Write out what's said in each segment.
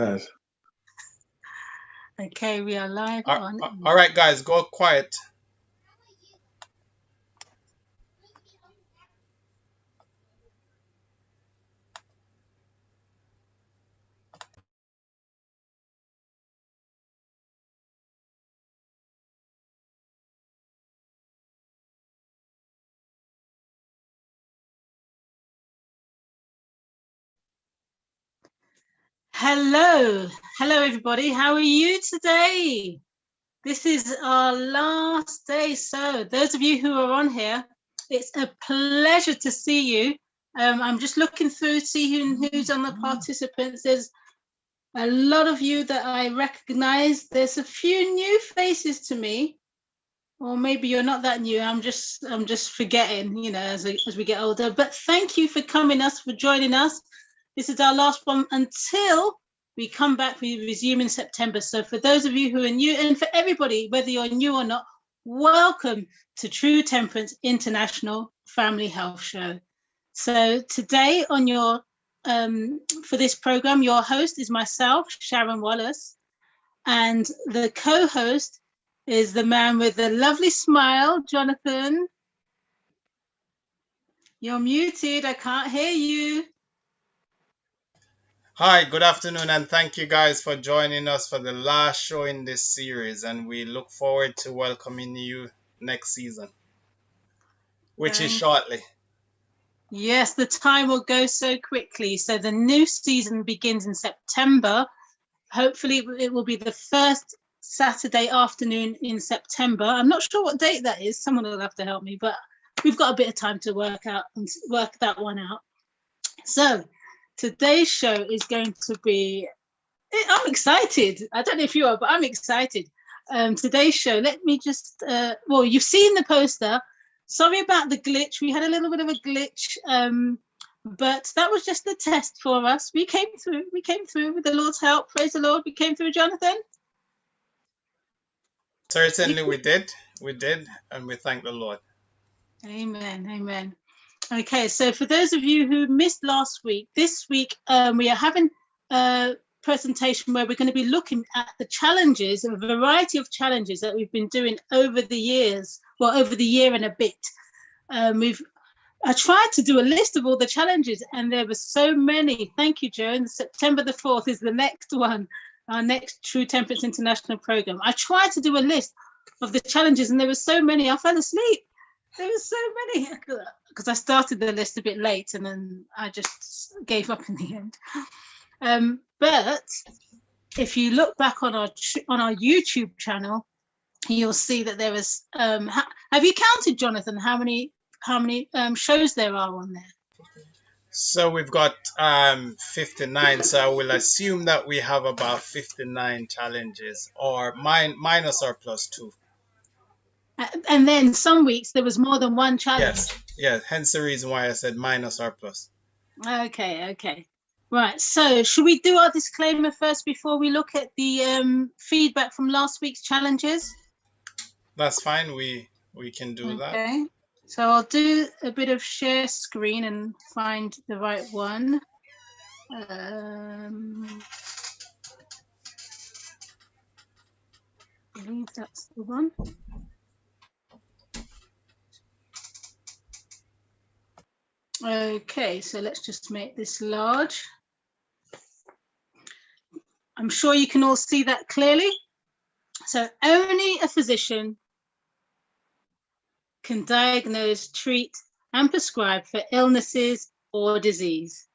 Yes. Okay, we are live on. All right, guys, go quiet. Hello everybody. How are you today? This is our last day. So those of you who are on here, it's a pleasure to see you. I'm just looking through to see who's on the participants. There's a lot of you that I recognize. There's a few new faces to me, or maybe you're not that new. I'm just forgetting, you know, as we get older. But thank you for joining us. This is our last one until we come back. We resume in September. So for those of you who are new, and for everybody, whether you're new or not, welcome to True Temperance International Family Health Show. So today on your for this program, your host is myself, Sharon Wallace, and the co-host is the man with the lovely smile, Jonathan. You're muted. I can't hear you. Hi, good afternoon, and thank you guys for joining us for the last show in this series, and we look forward to welcoming you next season, which is shortly. Yes, the time will go so quickly. So the new season begins in September. Hopefully it will be the first Saturday afternoon in September. I'm not sure what date that is. Someone will have to help me, but we've got a bit of time to work that one out. So today's show is going to be, I'm excited. I don't know if you are, but I'm excited. Today's show, let me just, well, you've seen the poster. Sorry about the glitch. We had a little bit of a glitch, but that was just the test for us. We came through with the Lord's help. Praise the Lord. We came through, Jonathan. Certainly we did, and we thank the Lord. Amen, amen. Okay, so for those of you who missed last week, this week we are having a presentation where we're going to be looking at the challenges, a variety of challenges that we've been doing over the years, well, over the year and a bit. I tried to do a list of all the challenges, and there were so many. Thank you, Joan. September the 4th is the next one, our next True Temperance International program. I tried to do a list of the challenges, and there were so many. I fell asleep. There were so many because I started the list a bit late, and then I just gave up in the end. But if you look back on our YouTube channel, you'll see that there is. Have you counted, Jonathan? How many shows there are on there? So we've got 59. So I will assume that we have about 59 challenges, or minus or plus 2. And then some weeks there was more than one challenge. Yes. Hence the reason why I said minus or plus. Okay. Right. So should we do our disclaimer first before we look at the feedback from last week's challenges? That's fine. We can do that. Okay. So I'll do a bit of share screen and find the right one. I believe that's the one. Okay, so let's just make this large. I'm sure you can all see that clearly. So only a physician can diagnose, treat, and prescribe for illnesses or disease.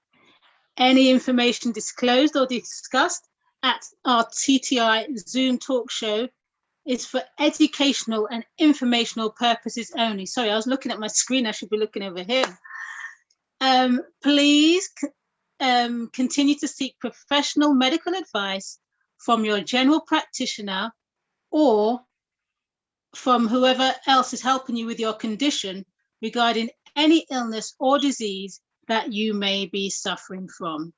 Any information disclosed or discussed at our TTI Zoom talk show is for educational and informational purposes only. Sorry, I was looking at my screen. I should be looking over here. Please continue to seek professional medical advice from your general practitioner or from whoever else is helping you with your condition regarding any illness or disease that you may be suffering from.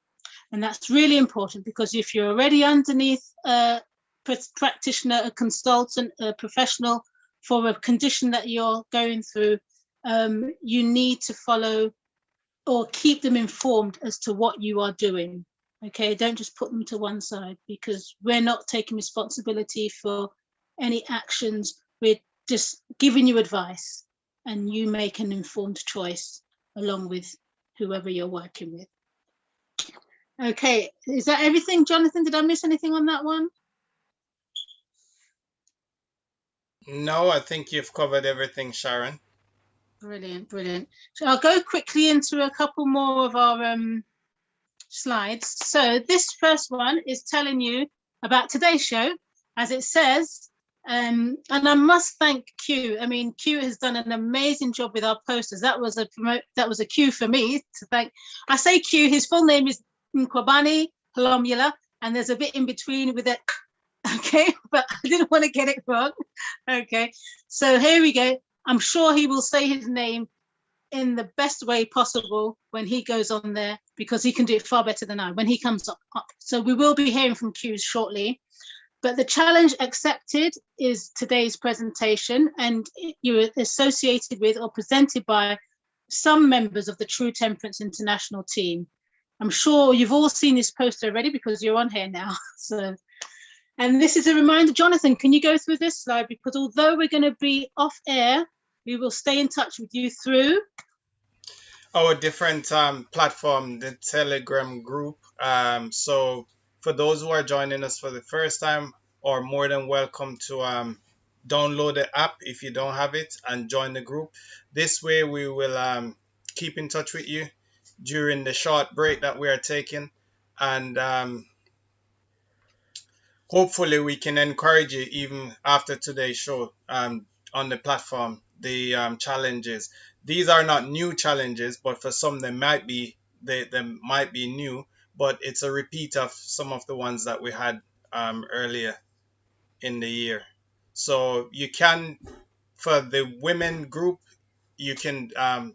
And that's really important, because if you're already underneath a practitioner, a consultant, a professional for a condition that you're going through, you need to follow or keep them informed as to what you are doing. Okay, don't just put them to one side, because we're not taking responsibility for any actions. We're just giving you advice, and you make an informed choice along with whoever you're working with. Okay, is that everything, Jonathan? Did I miss anything on that one? No, I think you've covered everything, Sharon. Brilliant, brilliant. So I'll go quickly into a couple more of our slides. So this first one is telling you about today's show, as it says, and I must thank Q. I mean, Q has done an amazing job with our posters. That was a cue for me to thank. I say Q. His full name is Nkwabani Holomula, and there's a bit in between with it. Okay, but I didn't want to get it wrong. Okay, so here we go. I'm sure he will say his name in the best way possible when he goes on there, because he can do it far better than I when he comes up. So we will be hearing from Q shortly. But the challenge accepted is today's presentation, and you're associated with or presented by some members of the True Temperance International team. I'm sure you've all seen this poster already because you're on here now. So, and this is a reminder. Jonathan, can you go through this slide? Because although we're going to be off air, we will stay in touch with you through our different platform, the Telegram group. So for those who are joining us for the first time, are more than welcome to download the app if you don't have it and join the group. This way we will keep in touch with you during the short break that we are taking, and hopefully we can encourage you even after today's show on the platform. The challenges, these are not new challenges, but for some they might be new, but it's a repeat of some of the ones that we had earlier in the year. So you can, for the women group, you can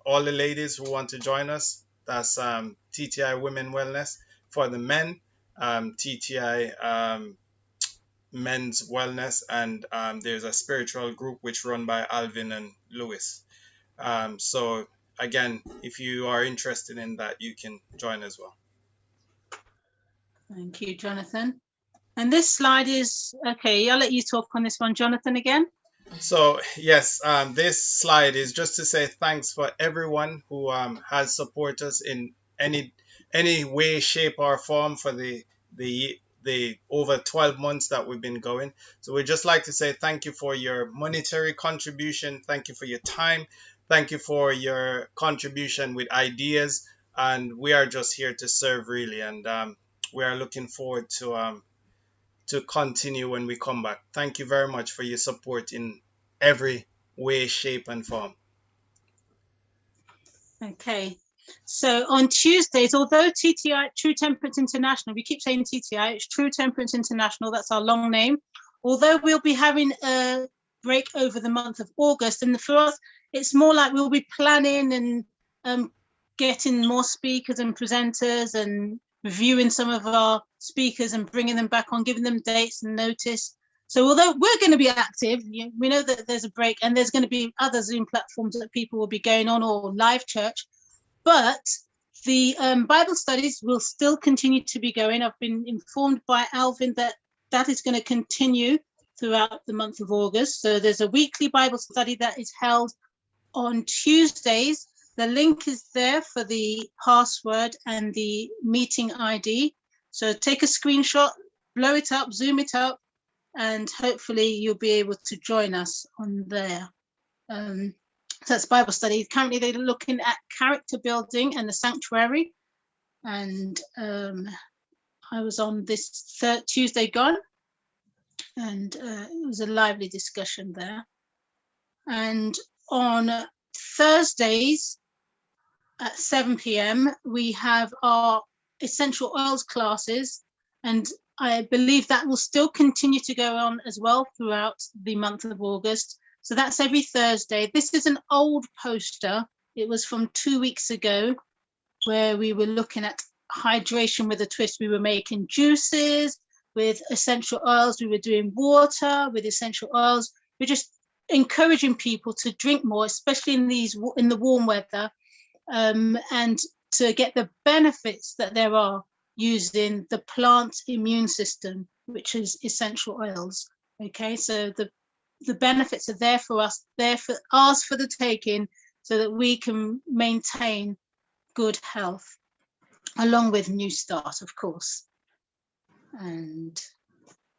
all the ladies who want to join us, that's TTI Women Wellness. For the men, TTI Men's Wellness, and there's a spiritual group which run by Alvin and Lewis. So again, if you are interested in that, you can join as well. Thank you, Jonathan. And this slide is, okay, I'll let you talk on this one, Jonathan, again. So yes, this slide is just to say thanks for everyone who has supported us in any way, shape, or form for the over 12 months that we've been going. So we'd just like to say thank you for your monetary contribution, thank you for your time, thank you for your contribution with ideas, and we are just here to serve, really, and we are looking forward to continue when we come back. Thank you very much for your support in every way, shape, and form. Okay, so on Tuesdays, although TTI, True Temperance International, we keep saying TTI, it's True Temperance International, that's our long name. Although we'll be having a break over the month of August, and for us, it's more like we'll be planning and getting more speakers and presenters and reviewing some of our speakers and bringing them back on, giving them dates and notice. So although we're going to be active, we know that there's a break and there's going to be other Zoom platforms that people will be going on, or live church, but the Bible studies will still continue to be going. I've been informed by Alvin that that is going to continue throughout the month of August. So there's a weekly Bible study that is held on Tuesdays. The link is there for the password and the meeting ID. So take a screenshot, blow it up, zoom it up, and hopefully you'll be able to join us on there. So that's Bible study. Currently they're looking at character building and the sanctuary. And I was on this third Tuesday gone, and it was a lively discussion there. And on Thursdays at 7 p.m, we have our essential oils classes, and I believe that will still continue to go on as well throughout the month of August. So that's every Thursday. This is an old poster. It was from 2 weeks ago, where we were looking at hydration with a twist. We were making juices with essential oils. We were doing water with essential oils. We're just encouraging people to drink more, especially in the warm weather, and to get the benefits that there are using the plant immune system, which is essential oils. Okay, so the benefits are there for us, there for ours for the taking, so that we can maintain good health, along with New Start, of course. And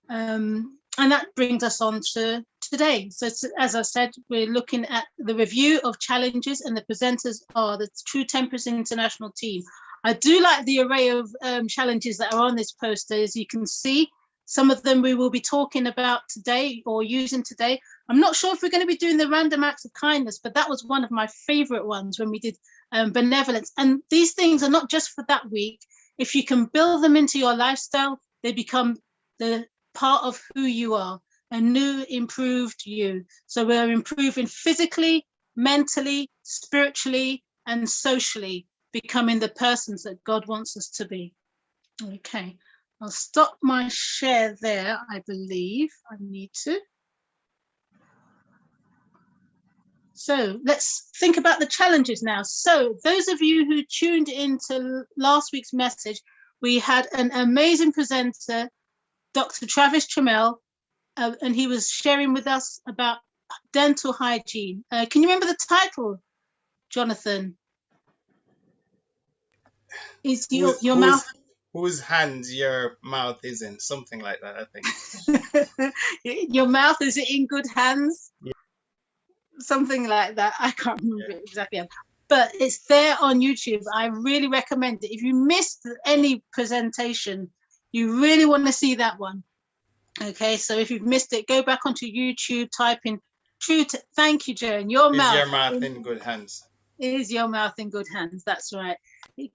that brings us on to today. So as I said, we're looking at the review of challenges, and the presenters are the True Temperance International team. I do like the array of challenges that are on this poster. As you can see, some of them we will be talking about today or using today. I'm not sure if we're going to be doing the random acts of kindness, but that was one of my favorite ones when we did benevolence. And these things are not just for that week. If you can build them into your lifestyle, they become the part of who you are, a new, improved you. So we're improving physically, mentally, spiritually, and socially, becoming the persons that God wants us to be. Okay, I'll stop my share there. I believe I need to. So let's think about the challenges now. So those of you who tuned into last week's message, we had an amazing presenter, Dr. Travis Trammell, and he was sharing with us about dental hygiene. Can you remember the title, Jonathan? Is your mouth? Whose hands your mouth is in? Something like that, I think. Your mouth, is it in good hands? Yeah. Something like that. I can't remember it exactly. But it's there on YouTube. I really recommend it. If you missed any presentation, you really want to see that one. Okay, so if you've missed it, go back onto YouTube, type in thank you, Joan. Is your mouth in good hands? Is your mouth in good hands? That's right.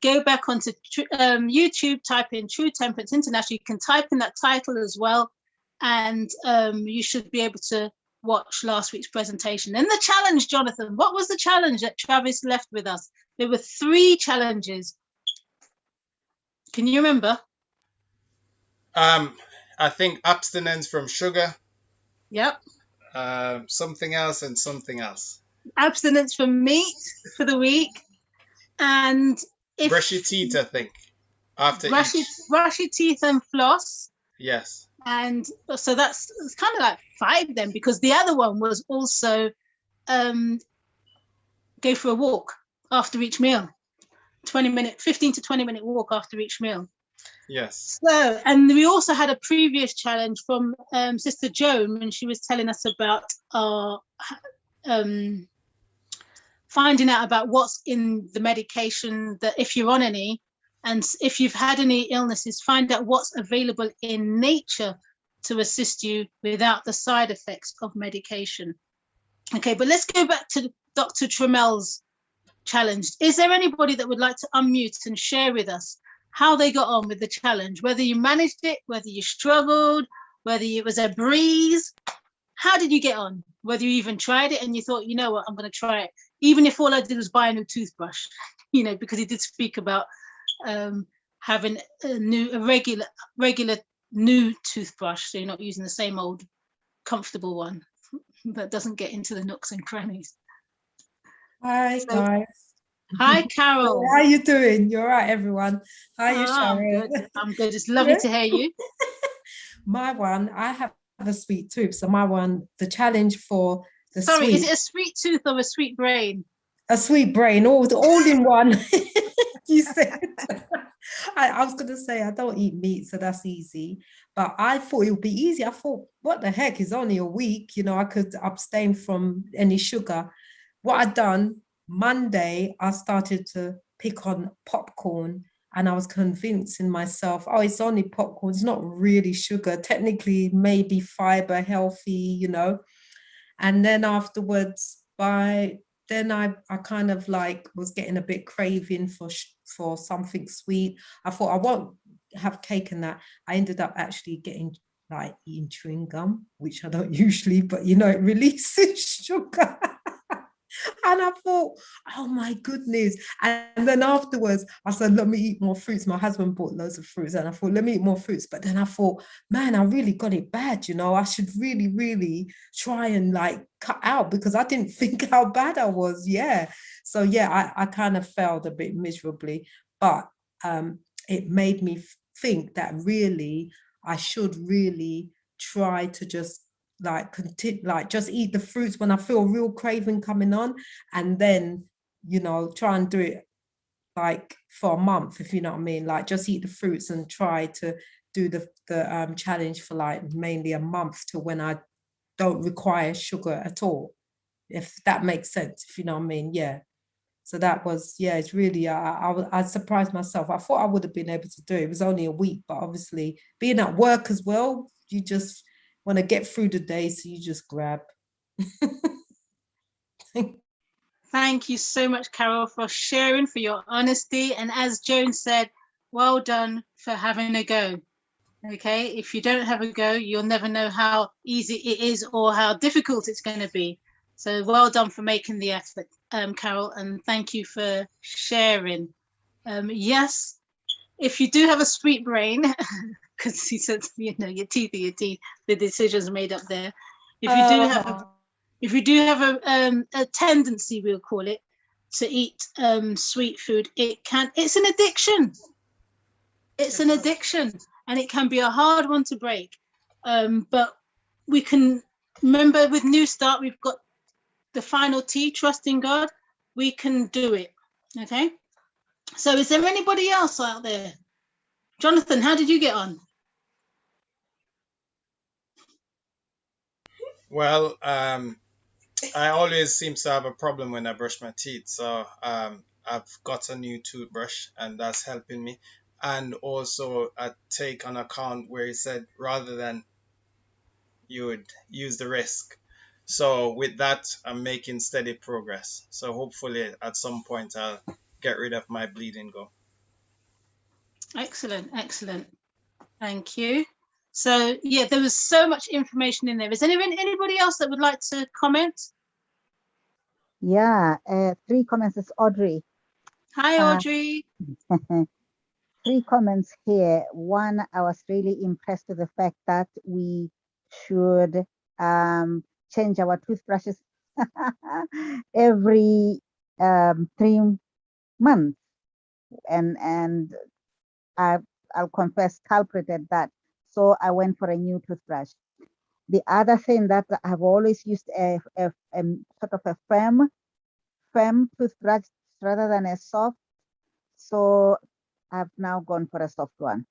Go back onto YouTube, type in True Temperance International. You can type in that title as well, and you should be able to watch last week's presentation. And the challenge, Jonathan, what was the challenge that Travis left with us? There were 3 challenges. Can you remember? I think abstinence from sugar. Yep. Something else and something else. Abstinence from meat for the week, and brush your teeth, I think. After brush your teeth and floss. Yes. And so it's kind of like 5 then, because the other one was also go for a walk after each meal. 15 to 20 minute walk after each meal. Yes. So, and we also had a previous challenge from Sister Joan when she was telling us about our finding out about what's in the medication, that if you're on any, and if you've had any illnesses, find out what's available in nature to assist you without the side effects of medication. Okay, but let's go back to Dr. Trammell's challenge. Is there anybody that would like to unmute and share with us how they got on with the challenge, whether you managed it, whether you struggled, whether it was a breeze? How did you get on? Whether you even tried it and you thought, you know what, I'm going to try it, even if all I did was buy a new toothbrush, you know, because he did speak about having a regular new toothbrush, so you're not using the same old comfortable one that doesn't get into the nooks and crannies. Hi, guys. Hi, Carol. How are you doing? You're right, everyone. How are you, Sharon? I'm good. It's lovely to hear you. My one, I have a sweet tooth. So my one, the challenge for the Sorry, sweet. Is it a sweet tooth or a sweet brain? A sweet brain, all in one. You said. I was going to say I don't eat meat, so that's easy. But I thought it would be easy. I thought, what the heck, it's only a week. You know, I could abstain from any sugar. What I'd done, Monday, I started to pick on popcorn, and I was convincing myself, oh, it's only popcorn. It's not really sugar. Technically, maybe fiber, healthy, you know. And then afterwards, then I kind of like was getting a bit craving for something sweet. I thought I won't have cake and that. I ended up actually eating chewing gum, which I don't usually, but you know, it releases sugar. And I thought, oh my goodness. And then afterwards, I said, let me eat more fruits. My husband bought loads of fruits and I thought, let me eat more fruits. But then I thought, man, I really got it bad. You know, I should really, really try and like cut out, because I didn't think how bad I was. Yeah. So yeah, I kind of failed a bit miserably. But it made me think that really I should really try to just like continue, like just eat the fruits when I feel real craving coming on, and then, you know, try and do it like for a month, if you know what I mean, like just eat the fruits and try to do the challenge for like mainly a month to when I don't require sugar at all, if that makes sense, if you know what I mean. Yeah. So that was, yeah, it's really, I surprised myself. I thought I would have been able to do it. It was only a week, but obviously being at work as well, you just want to get through the day, so you just grab. Thank you so much, Carol, for sharing, for your honesty. And as Joan said, well done for having a go. Okay, if you don't have a go, you'll never know how easy it is or how difficult it's going to be. So well done for making the effort, Carol, and thank you for sharing. Yes, if you do have a sweet brain, because he said, you know, your teeth are your teeth, the decisions made up there. If you do have a tendency, we'll call it, to eat sweet food, it's an addiction. It's an addiction, and it can be a hard one to break. But we can remember with New Start, we've got the final T, trust in God. We can do it. Okay. So is there anybody else out there? Jonathan, how did you get on? Well, I always seem to have a problem when I brush my teeth, so I've got a new toothbrush, and that's helping me. And also, I take on account where he said rather than you would use the risk. So with that, I'm making steady progress. So hopefully, at some point, I'll get rid of my bleeding gum. Excellent, excellent. Thank you. So yeah, there was so much information in there. Is anybody else that would like to comment? Yeah, 3 comments. It's Audrey. Hi, Audrey. 3 comments here. One, I was really impressed with the fact that we should change our toothbrushes every 3 months, and I'll confess culprated that. So I went for a new toothbrush. The other thing that I've always used a sort of a firm toothbrush rather than a soft. So I've now gone for a soft one.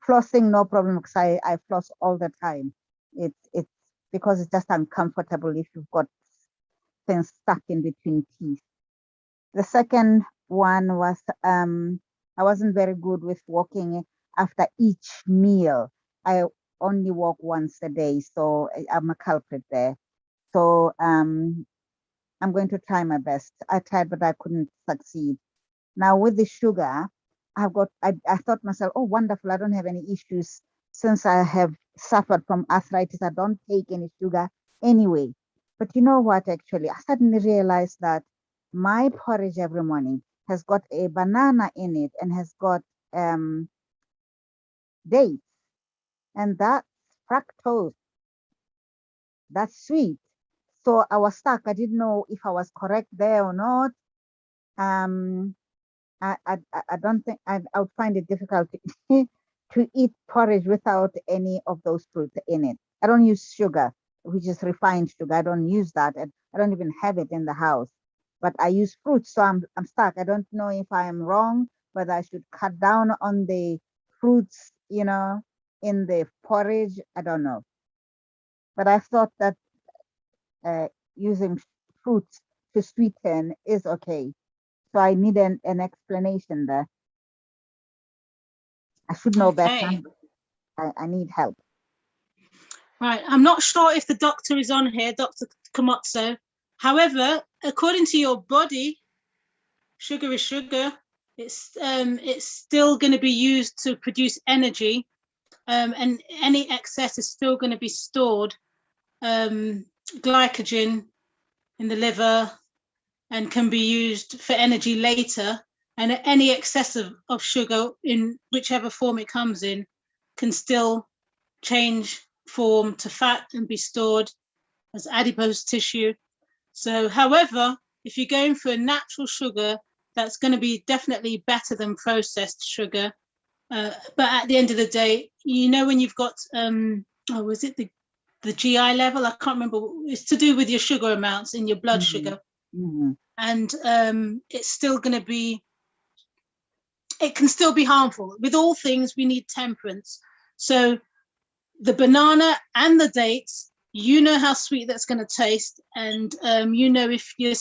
Flossing, no problem, because I floss all the time. It's because it's just uncomfortable if you've got things stuck in between teeth. The second one was I wasn't very good with walking after each meal. I only walk once a day, so I'm a culprit there. So I'm going to try my best. I tried, but I couldn't succeed. Now with the sugar, I thought myself, oh, wonderful, I don't have any issues since I have suffered from arthritis. I don't take any sugar anyway. But you know what, actually, I suddenly realized that my porridge every morning has got a banana in it and has got dates, and that's fructose. That's sweet. So I was stuck. I didn't know if I was correct there or not. I don't think I would find it difficult to eat porridge without any of those fruits in it. I don't use sugar, which is refined sugar. I don't use that. I don't even have it in the house. But I use fruits, so I'm stuck. I don't know if I am wrong, whether I should cut down on the fruits, you know, in the porridge. I don't know. But I thought that using fruits to sweeten is okay. So I need an explanation there. I should know better. I need help. Right. I'm not sure if the doctor is on here, Dr. Komotso. However, according to your body, sugar is sugar. It's still going to be used to produce energy, and any excess is still going to be stored, glycogen in the liver, and can be used for energy later. And any excess of sugar, in whichever form it comes in, can still change form to fat and be stored as adipose tissue. So, however, if you're going for a natural sugar, that's going to be definitely better than processed sugar. But at the end of the day, you know, when you've got, was it the GI level? I can't remember. It's to do with your sugar amounts in your blood sugar. And it's still going to be, it can still be harmful. With all things, we need temperance. So the banana and the dates, you know how sweet that's going to taste. And you know, if you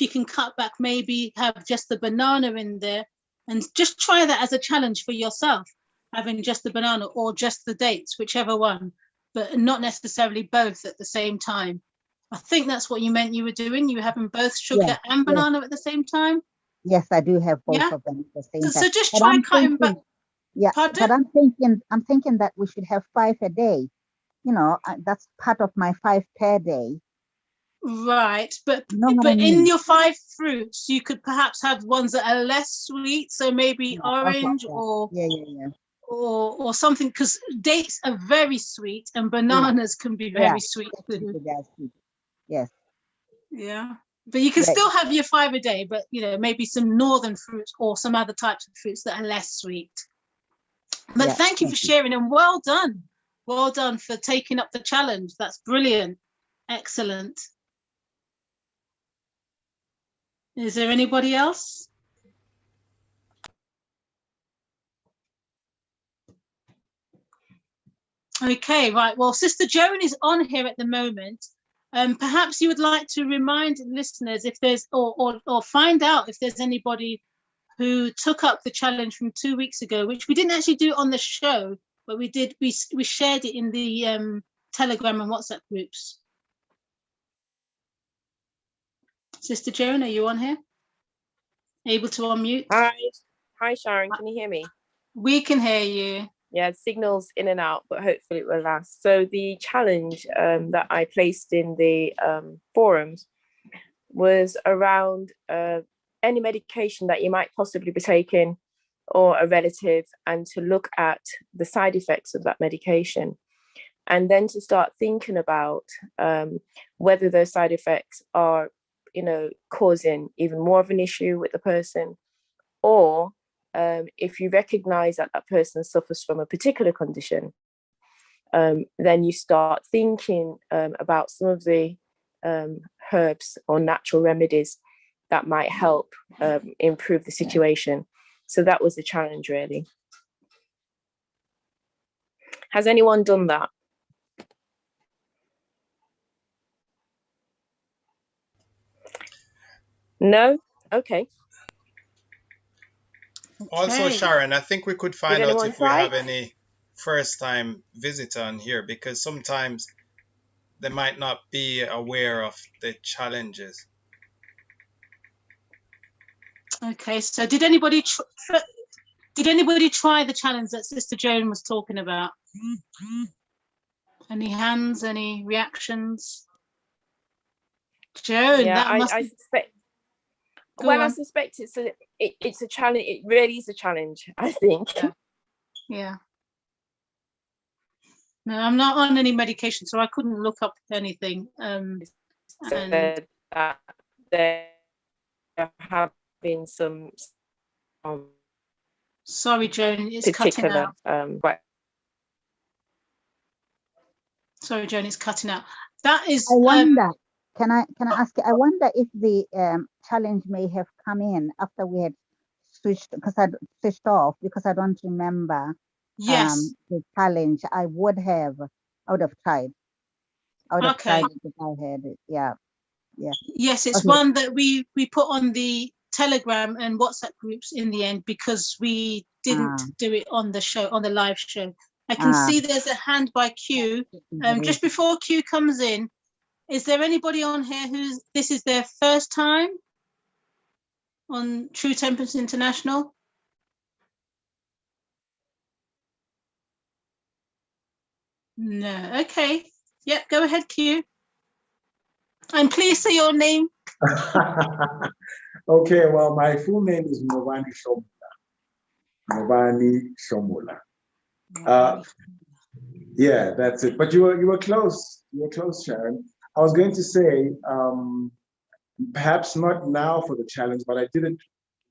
can cut back, maybe have just the banana in there, and just try that as a challenge for yourself, having just the banana or just the dates, whichever one, but not necessarily both at the same time. I think that's what you meant you were doing. You were having both sugar and banana at the same time? Yes, I do have both of them at the same time. So just try cutting back. Yeah, Pardon? but I'm thinking that we should have 5 a day. You know, that's part of my 5 per day. Right, but in your 5 fruits, you could perhaps have ones that are less sweet, so maybe orange or something, because dates are very sweet and bananas can be very sweet. Yes. Yeah, but you can still have your 5 a day, but you know, maybe some northern fruits or some other types of fruits that are less sweet. But thank you for sharing, and well done for taking up the challenge. That's brilliant. Excellent. Is there anybody else? Okay, right. Well, Sister Joan is on here at the moment. Perhaps you would like to remind listeners if there's, or find out if there's anybody who took up the challenge from 2 weeks ago, which we didn't actually do on the show, but we did. We shared it in the Telegram and WhatsApp groups. Sister Joan, are you on here? Able to unmute? Hi, Sharon. Can you hear me? We can hear you. Yeah, signals in and out, but hopefully it will last. So the challenge that I placed in the forums was around any medication that you might possibly be taking or a relative, and to look at the side effects of that medication, and then to start thinking about whether those side effects are, you know, causing even more of an issue with the person, or if you recognize that that person suffers from a particular condition, then you start thinking about some of the herbs or natural remedies that might help improve the situation. So that was the challenge, really. Has anyone done that? No? Okay. Also, Sharon, I think we could find out if we have any first-time visitor on here, because sometimes they might not be aware of the challenges. Okay, so did anybody try the challenge that Sister Joan was talking about? Any hands, any reactions? Joan, yeah, that must I suspect. I suspect it's a challenge. It really is a challenge, I think. Yeah. No, I'm not on any medication, so I couldn't look up anything. That there have been some. Sorry, Joan, it's cutting out. Sorry, Joan, it's cutting out. That is. I wonder. Can I ask you? I wonder if the challenge may have come in after we had switched, because I switched off, because I don't remember. Yes. The challenge. I would have tried. I would have tried it if I had it. Yeah. Yes, it's one that we put on the Telegram and WhatsApp groups in the end, because we didn't do it on the show, on the live show. I can see there's a hand by Q. Just before Q comes in, is there anybody on here this is their first time on True Temperance International? No. Okay. Yeah, go ahead, Q. And please say your name. Okay, well, my full name is Movani Shomola. Yeah, that's it. But you were close. You were close, Sharon. I was going to say, perhaps not now for the challenge, but I did it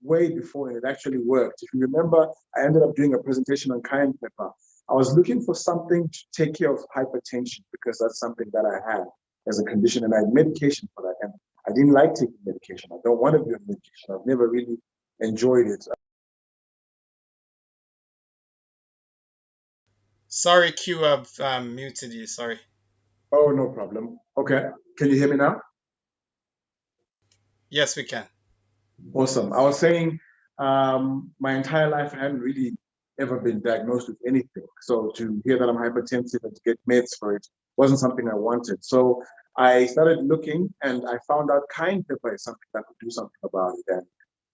way before and it actually worked. If you remember, I ended up doing a presentation on cayenne pepper. I was looking for something to take care of hypertension because that's something that I had as a condition, and I had medication for that. And I didn't like taking medication. I don't want to be on medication. I've never really enjoyed it. Sorry, Q, I've muted you. Sorry. Oh, no problem. Okay. Can you hear me now? Yes, we can. Awesome. I was saying my entire life I hadn't really ever been diagnosed with anything. So to hear that I'm hypertensive and to get meds for it wasn't something I wanted. So I started looking and I found out cayenne pepper is something that could do something about it. And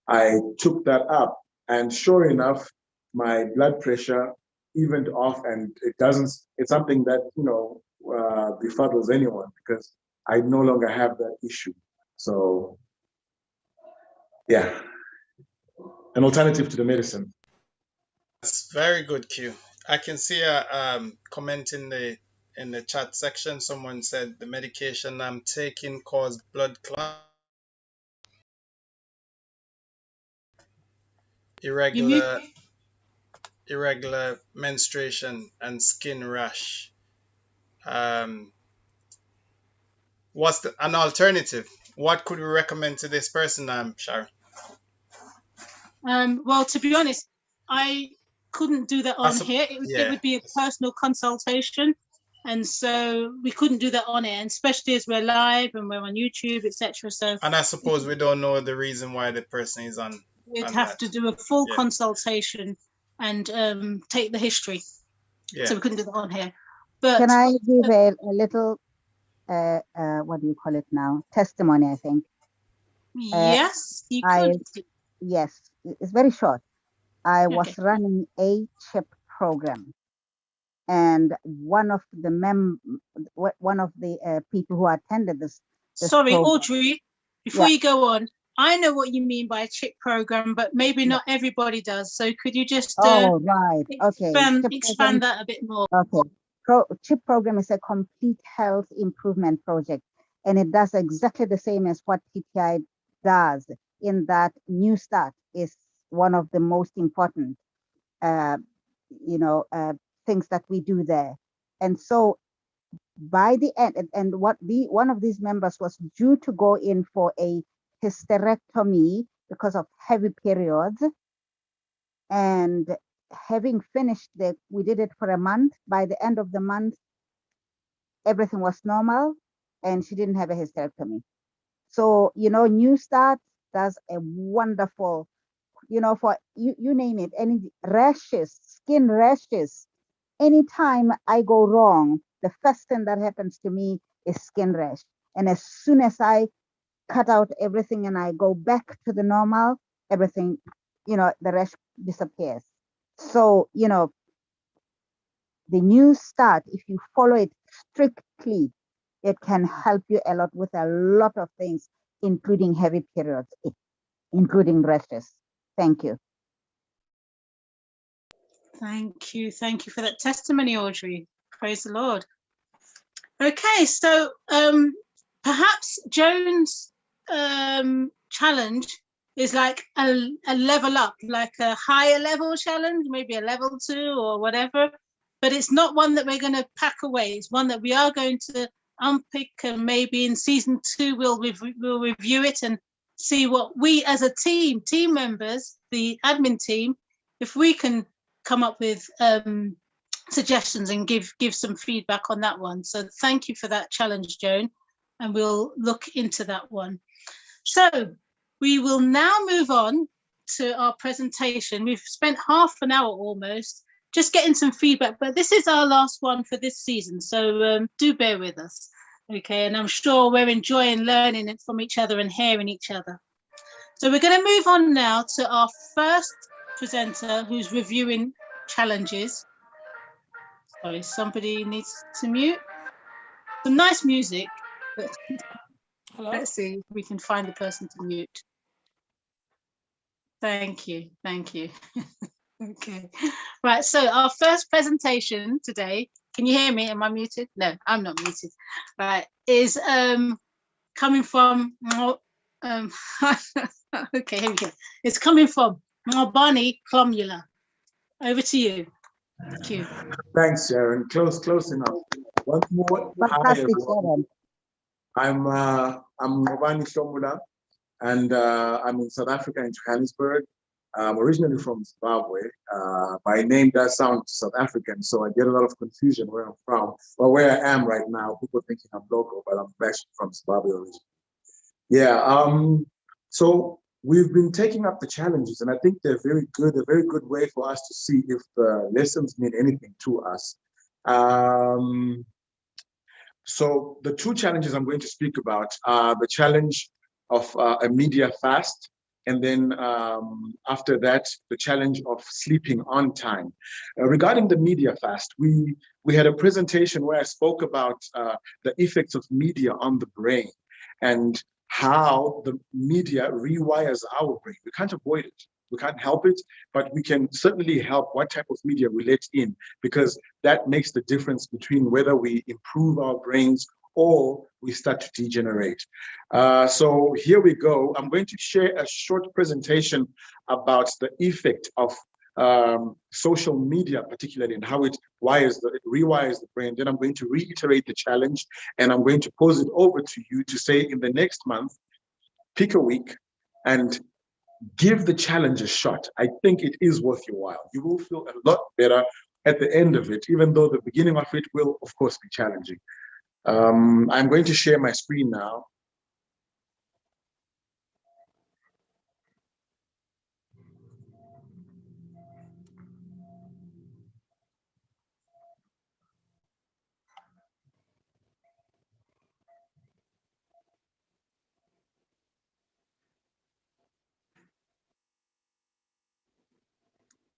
I took that up, and sure enough, my blood pressure evened off, and it's something that, befuddles anyone because I no longer have that issue. So yeah, an alternative to the medicine. That's very good, Q. I can see a comment in the chat section. Someone said the medication I'm taking caused blood clot, irregular menstruation, and skin rash. What's an alternative? What could we recommend to this person, Sharon? Well, to be honest, I couldn't do that on here. It would be a personal consultation. And so we couldn't do that on air, and especially as we're live and we're on YouTube, etc. So, and I suppose we don't know the reason why the person is on. We'd have to do a full consultation and take the history. Yeah. So we couldn't do that on here. But can I give a little, what do you call it now? Testimony, I think. Yes, you could. Yes, it's very short. I was running a CHIP program. And one of the people who attended this sorry, program, Audrey, before you go on, I know what you mean by a CHIP program, but maybe not everybody does. So could you just expand that a bit more? Okay. CHIP program is a complete health improvement project, and it does exactly the same as what TTI does, in that New Start is one of the most important things that we do there. And so by the end, and one of these members was due to go in for a hysterectomy because of heavy periods, and having finished we did it for a month. By the end of the month, everything was normal and she didn't have a hysterectomy. So, New Start does a wonderful, for you name it, any rashes, skin rashes. Anytime I go wrong, the first thing that happens to me is skin rash. And as soon as I cut out everything and I go back to the normal, everything, the rash disappears. So, the New Start, if you follow it strictly, it can help you a lot with a lot of things, including heavy periods, including rashes. Thank you. Thank you. Thank you for that testimony, Audrey. Praise the Lord. Okay, so perhaps Joan's challenge is like a level up, like a higher level challenge, maybe a level 2 or whatever, but it's not one that we're going to pack away. It's one that we are going to unpick, and maybe in season 2 we'll review it and see what we as a team members, the admin team, if we can come up with suggestions and give some feedback on that one. So thank you for that challenge, Joan, and we'll look into that one. So we will now move on to our presentation. We've spent half an hour almost just getting some feedback, but this is our last one for this season, so do bear with us. Okay, and I'm sure we're enjoying learning it from each other and hearing each other. So we're going to move on now to our first presenter who's reviewing challenges. Sorry, somebody needs to mute. Some nice music, but let's see if we can find the person to mute. Thank you. Okay, right, so our first presentation today, can you hear me? Am I muted? No, I'm not muted. Right, is coming from Okay, here we go. It's coming from Marbani Clomula. Over to you. Thank you. Thanks, Sharon. Close enough. Once more, hi Fantastic, everyone. Sharon. I'm Mobani Shomula, and I'm in South Africa, in Johannesburg. I'm originally from Zimbabwe. My name does sound South African, so I get a lot of confusion where I'm from, or where I am right now. People thinking I'm local, but I'm actually from Zimbabwe originally. Yeah. So we've been taking up the challenges, and I think they're very good. A very good way for us to see if the lessons mean anything to us. So the two challenges I'm going to speak about are the challenge of a media fast, and then after that, the challenge of sleeping on time. Regarding the media fast, we had a presentation where I spoke about the effects of media on the brain and how the media rewires our brain. We can't avoid it. We can't help it, but we can certainly help what type of media we let in, because that makes the difference between whether we improve our brains or we start to degenerate. So here we go. I'm going to share a short presentation about the effect of social media, particularly, and how it rewires the brain. Then I'm going to reiterate the challenge, and I'm going to pose it over to you to say, in the next month, pick a week and give the challenge a shot. I think it is worth your while. You will feel a lot better at the end of it, even though the beginning of it will, of course, be challenging. I'm going to share my screen now.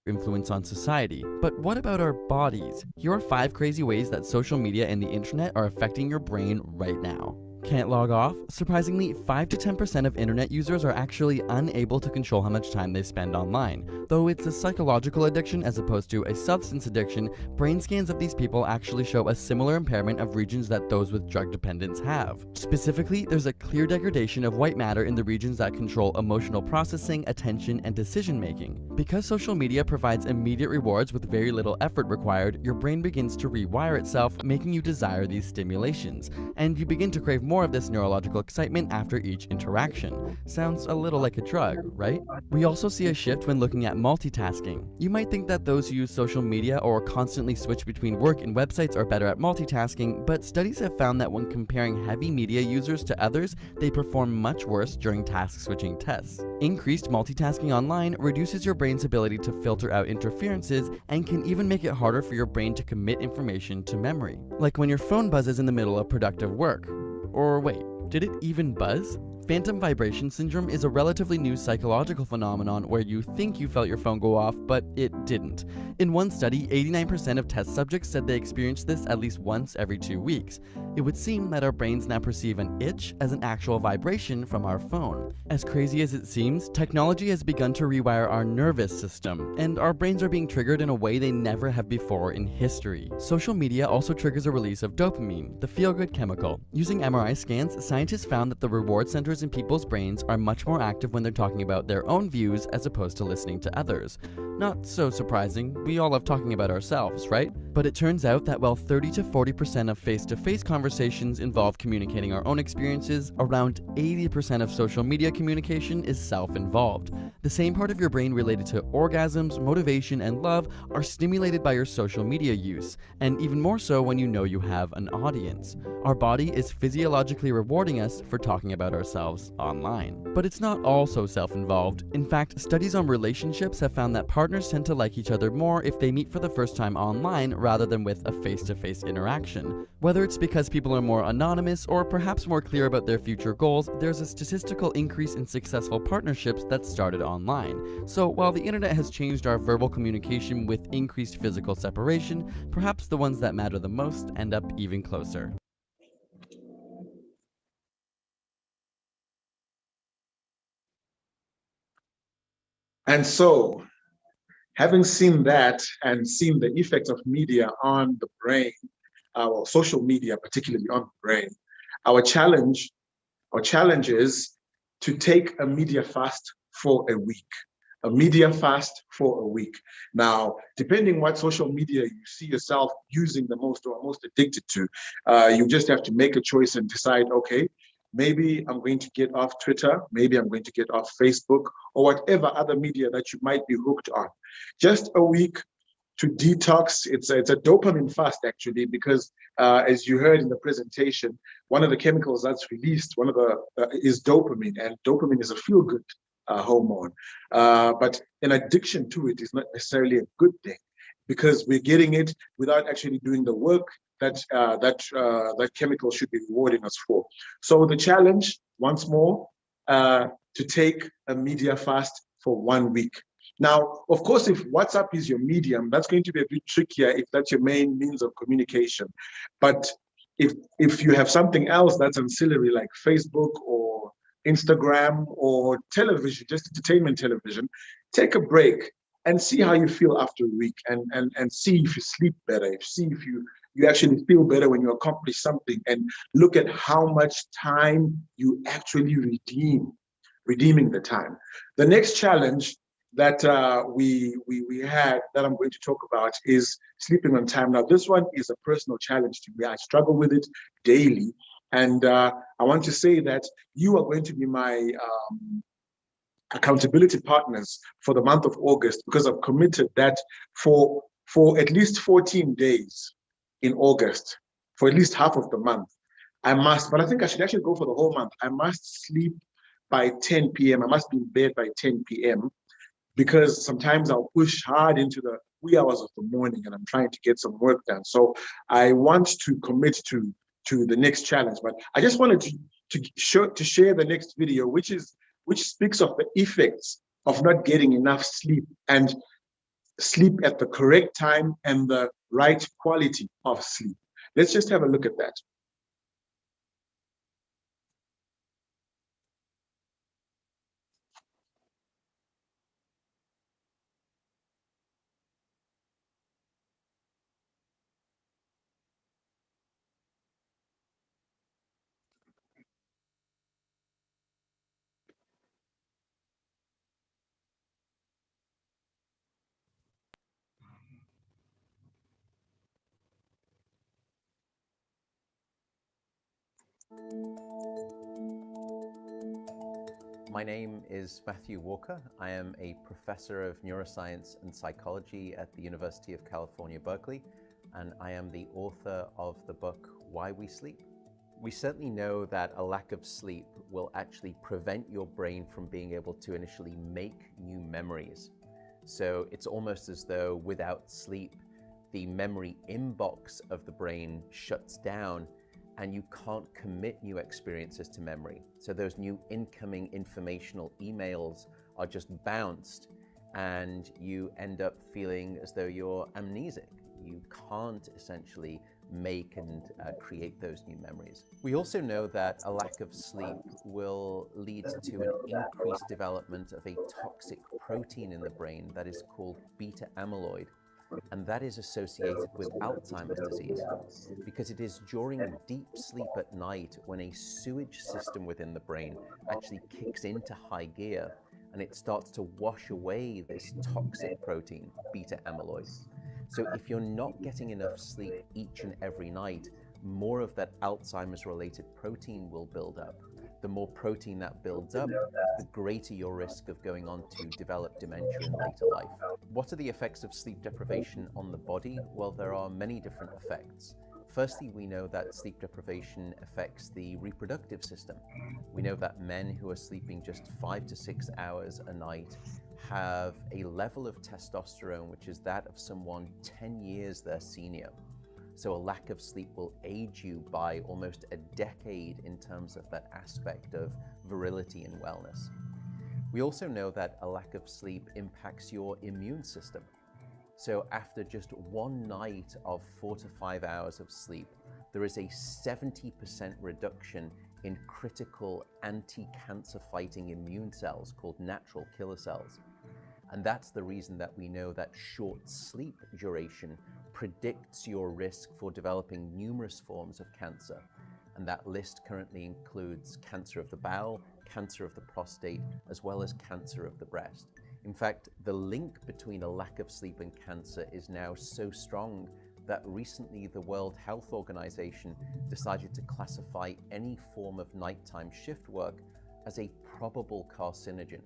Influence on society. But what about our bodies? Here are 5 crazy ways that social media and the internet are affecting your brain right now. Can't log off? Surprisingly, 5 to 10% of internet users are actually unable to control how much time they spend online. Though it's a psychological addiction as opposed to a substance addiction, brain scans of these people actually show a similar impairment of regions that those with drug dependence have. Specifically, there's a clear degradation of white matter in the regions that control emotional processing, attention, and decision-making. Because social media provides immediate rewards with very little effort required, your brain begins to rewire itself, making you desire these stimulations, and you begin to crave more of this neurological excitement after each interaction. Sounds a little like a drug, right? We also see a shift when looking at multitasking. You might think that those who use social media or constantly switch between work and websites are better at multitasking, but studies have found that when comparing heavy media users to others, they perform much worse during task switching tests. Increased multitasking online reduces your brain's ability to filter out interferences and can even make it harder for your brain to commit information to memory. Like when your phone buzzes in the middle of productive work. Or wait, did it even buzz? Phantom vibration syndrome is a relatively new psychological phenomenon where you think you felt your phone go off, but it didn't. In one study, 89% of test subjects said they experienced this at least once every 2 weeks. It would seem that our brains now perceive an itch as an actual vibration from our phone. As crazy as it seems, technology has begun to rewire our nervous system, and our brains are being triggered in a way they never have before in history. Social media also triggers a release of dopamine, the feel-good chemical. Using MRI scans, scientists found that the reward centers in people's brains are much more active when they're talking about their own views as opposed to listening to others. Not so surprising, we all love talking about ourselves, right? But it turns out that while 30 to 40% of face-to-face conversations involve communicating our own experiences, around 80% of social media communication is self-involved. The same part of your brain related to orgasms, motivation, and love are stimulated by your social media use, and even more so when you know you have an audience. Our body is physiologically rewarding us for talking about ourselves online. But it's not all so self-involved. In fact, studies on relationships have found that partners tend to like each other more if they meet for the first time online rather than with a face-to-face interaction. Whether it's because people are more anonymous or perhaps more clear about their future goals, there's a statistical increase in successful partnerships that started online. So while the internet has changed our verbal communication with increased physical separation, perhaps the ones that matter the most end up even closer. And so, having seen that and seen the effect of media on the brain, well, social media particularly on the brain, our challenge is to take a media fast for a week. A media fast for a week. Now, depending what social media you see yourself using the most or most addicted to, you just have to make a choice and decide, okay, maybe I'm going to get off Twitter, maybe I'm going to get off Facebook, or whatever other media that you might be hooked on. Just a week to detox. It's a dopamine fast, actually, because as you heard in the presentation, one of the chemicals that's released, one of the is dopamine, and dopamine is a feel-good hormone. But an addiction to it is not necessarily a good thing, because we're getting it without actually doing the work that that chemical should be rewarding us for. So the challenge, once more, to take a media fast for 1 week. Now, of course, if WhatsApp is your medium, that's going to be a bit trickier if that's your main means of communication. But if you have something else that's ancillary, like Facebook or Instagram or television, just entertainment television, take a break and see how you feel after a week, and see if you sleep better, see if you actually feel better when you accomplish something, and look at how much time you actually redeeming the time. The next challenge that we had, that I'm going to talk about, is sleeping on time. Now, this one is a personal challenge to me. I struggle with it daily. And I want to say that you are going to be my accountability partners for the month of August, because I've committed that for at least 14 days in August, for at least half of the month, I must, but I think I should actually go for the whole month. I must sleep by 10 p.m. I must be in bed by 10 p.m. because sometimes I'll push hard into the wee hours of the morning and I'm trying to get some work done. So I want to commit to the next challenge, but I just wanted to share the next video, which speaks of the effects of not getting enough sleep, and sleep at the correct time and the right quality of sleep. Let's just have a look at that. My name is Matthew Walker. I am a professor of neuroscience and psychology at the University of California, Berkeley, and I am the author of the book, Why We Sleep. We certainly know that a lack of sleep will actually prevent your brain from being able to initially make new memories. So it's almost as though without sleep, the memory inbox of the brain shuts down and you can't commit new experiences to memory. So those new incoming informational emails are just bounced, and you end up feeling as though you're amnesic. You can't essentially make and create those new memories. We also know that a lack of sleep will lead to an increased development of a toxic protein in the brain that is called beta amyloid. And that is associated with Alzheimer's disease, because it is during deep sleep at night when a sewage system within the brain actually kicks into high gear and it starts to wash away this toxic protein, beta amyloid. So if you're not getting enough sleep each and every night, more of that Alzheimer's related protein will build up. The more protein that builds up, the greater your risk of going on to develop dementia in later life. What are the effects of sleep deprivation on the body? Well, there are many different effects. Firstly, we know that sleep deprivation affects the reproductive system. We know that men who are sleeping just 5 to 6 hours a night have a level of testosterone which is that of someone 10 years their senior. So a lack of sleep will age you by almost a decade in terms of that aspect of virility and wellness. We also know that a lack of sleep impacts your immune system. So after just one night of 4 to 5 hours of sleep, there is a 70% reduction in critical anti-cancer fighting immune cells called natural killer cells. And that's the reason that we know that short sleep duration predicts your risk for developing numerous forms of cancer. And that list currently includes cancer of the bowel, cancer of the prostate, as well as cancer of the breast. In fact, the link between a lack of sleep and cancer is now so strong that recently the World Health Organization decided to classify any form of nighttime shift work as a probable carcinogen.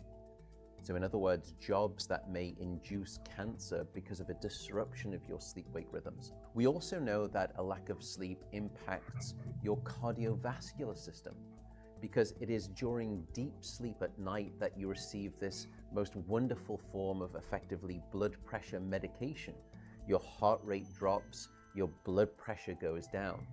So in other words, jobs that may induce cancer because of a disruption of your sleep-wake rhythms. We also know that a lack of sleep impacts your cardiovascular system, because it is during deep sleep at night that you receive this most wonderful form of effectively blood pressure medication. Your heart rate drops, your blood pressure goes down.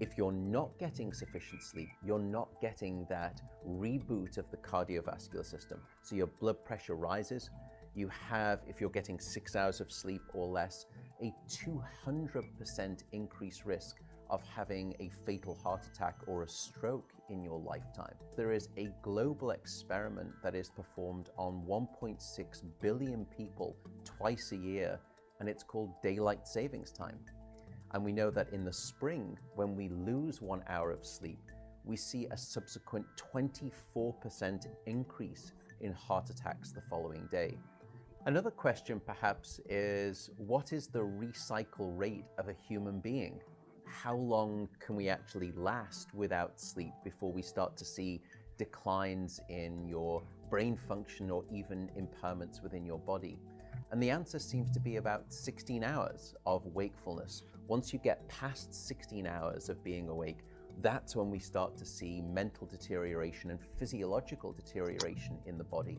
If you're not getting sufficient sleep, you're not getting that reboot of the cardiovascular system. So your blood pressure rises. You have, if you're getting 6 hours of sleep or less, a 200% increased risk of having a fatal heart attack or a stroke in your lifetime. There is a global experiment that is performed on 1.6 billion people twice a year, and it's called daylight savings time. And we know that in the spring, when we lose 1 hour of sleep, we see a subsequent 24% increase in heart attacks the following day. Another question perhaps is, what is the recycle rate of a human being? How long can we actually last without sleep before we start to see declines in your brain function or even impairments within your body? And the answer seems to be about 16 hours of wakefulness. Once you get past 16 hours of being awake, that's when we start to see mental deterioration and physiological deterioration in the body.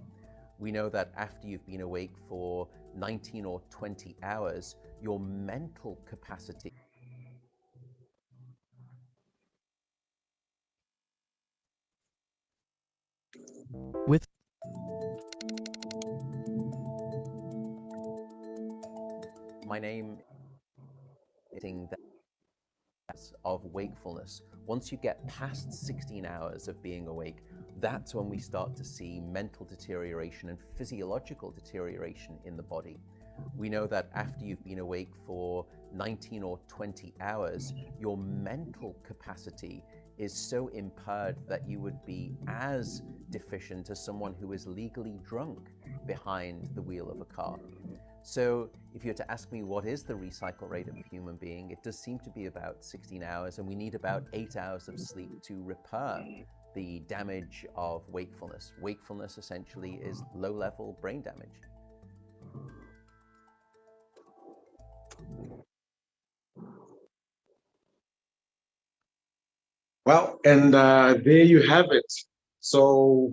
We know that after you've been awake for 19 or 20 hours, your mental capacity With my name is of wakefulness. Once you get past 16 hours of being awake, that's when we start to see mental deterioration and physiological deterioration in the body. We know that after you've been awake for 19 or 20 hours, your mental capacity is so impaired that you would be as deficient as someone who is legally drunk behind the wheel of a car. So if you were to ask me what is the recycle rate of a human being, it does seem to be about 16 hours, and we need about 8 hours of sleep to repair the damage of wakefulness. Wakefulness essentially is low-level brain damage. Well, and there you have it. So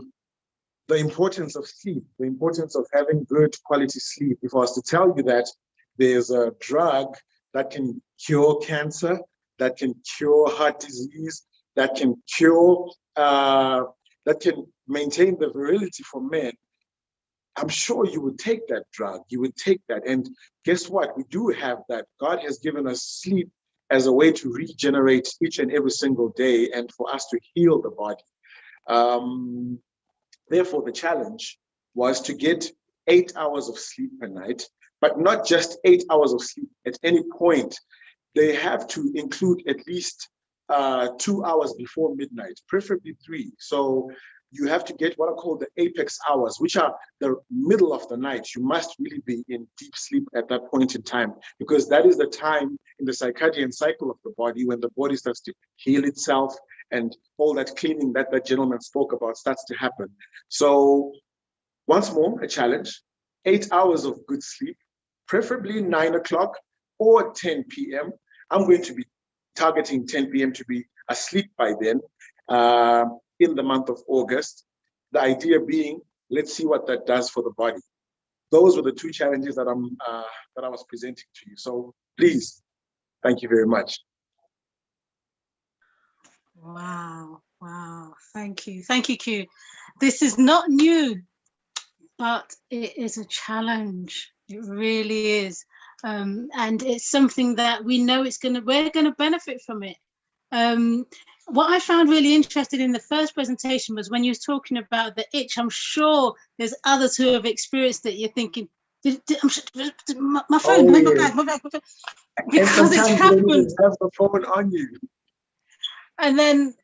the importance of sleep, the importance of having good quality sleep. If I was to tell you that there's a drug that can cure cancer, that can cure heart disease, that can cure, that can maintain the virility for men, I'm sure you would take that drug, you would take that. And guess what? We do have that. God has given us sleep as a way to regenerate each and every single day and for us to heal the body. Therefore, the challenge was to get 8 hours of sleep per night, but not just 8 hours of sleep at any point. They have to include at least 2 hours before midnight, preferably 3. So you have to get what are called the apex hours, which are the middle of the night. You must really be in deep sleep at that point in time, because that is the time in the circadian cycle of the body when the body starts to heal itself and all that cleaning that that gentleman spoke about starts to happen. So once more, a challenge, 8 hours of good sleep, preferably 9 o'clock or 10 p.m. I'm going to be targeting 10 p.m. to be asleep by then in the month of August. The idea being, let's see what that does for the body. Those were the 2 challenges that I was presenting to you. So please, thank you very much. Wow, wow, thank you, Q. This is not new, but it is a challenge. It really is, and it's something that we know we're gonna benefit from it. What I found really interesting in the first presentation was when you was talking about the itch. I'm sure there's others who have experienced it. You're thinking, my phone, my bag, because it's happened. Have the phone on you. And then,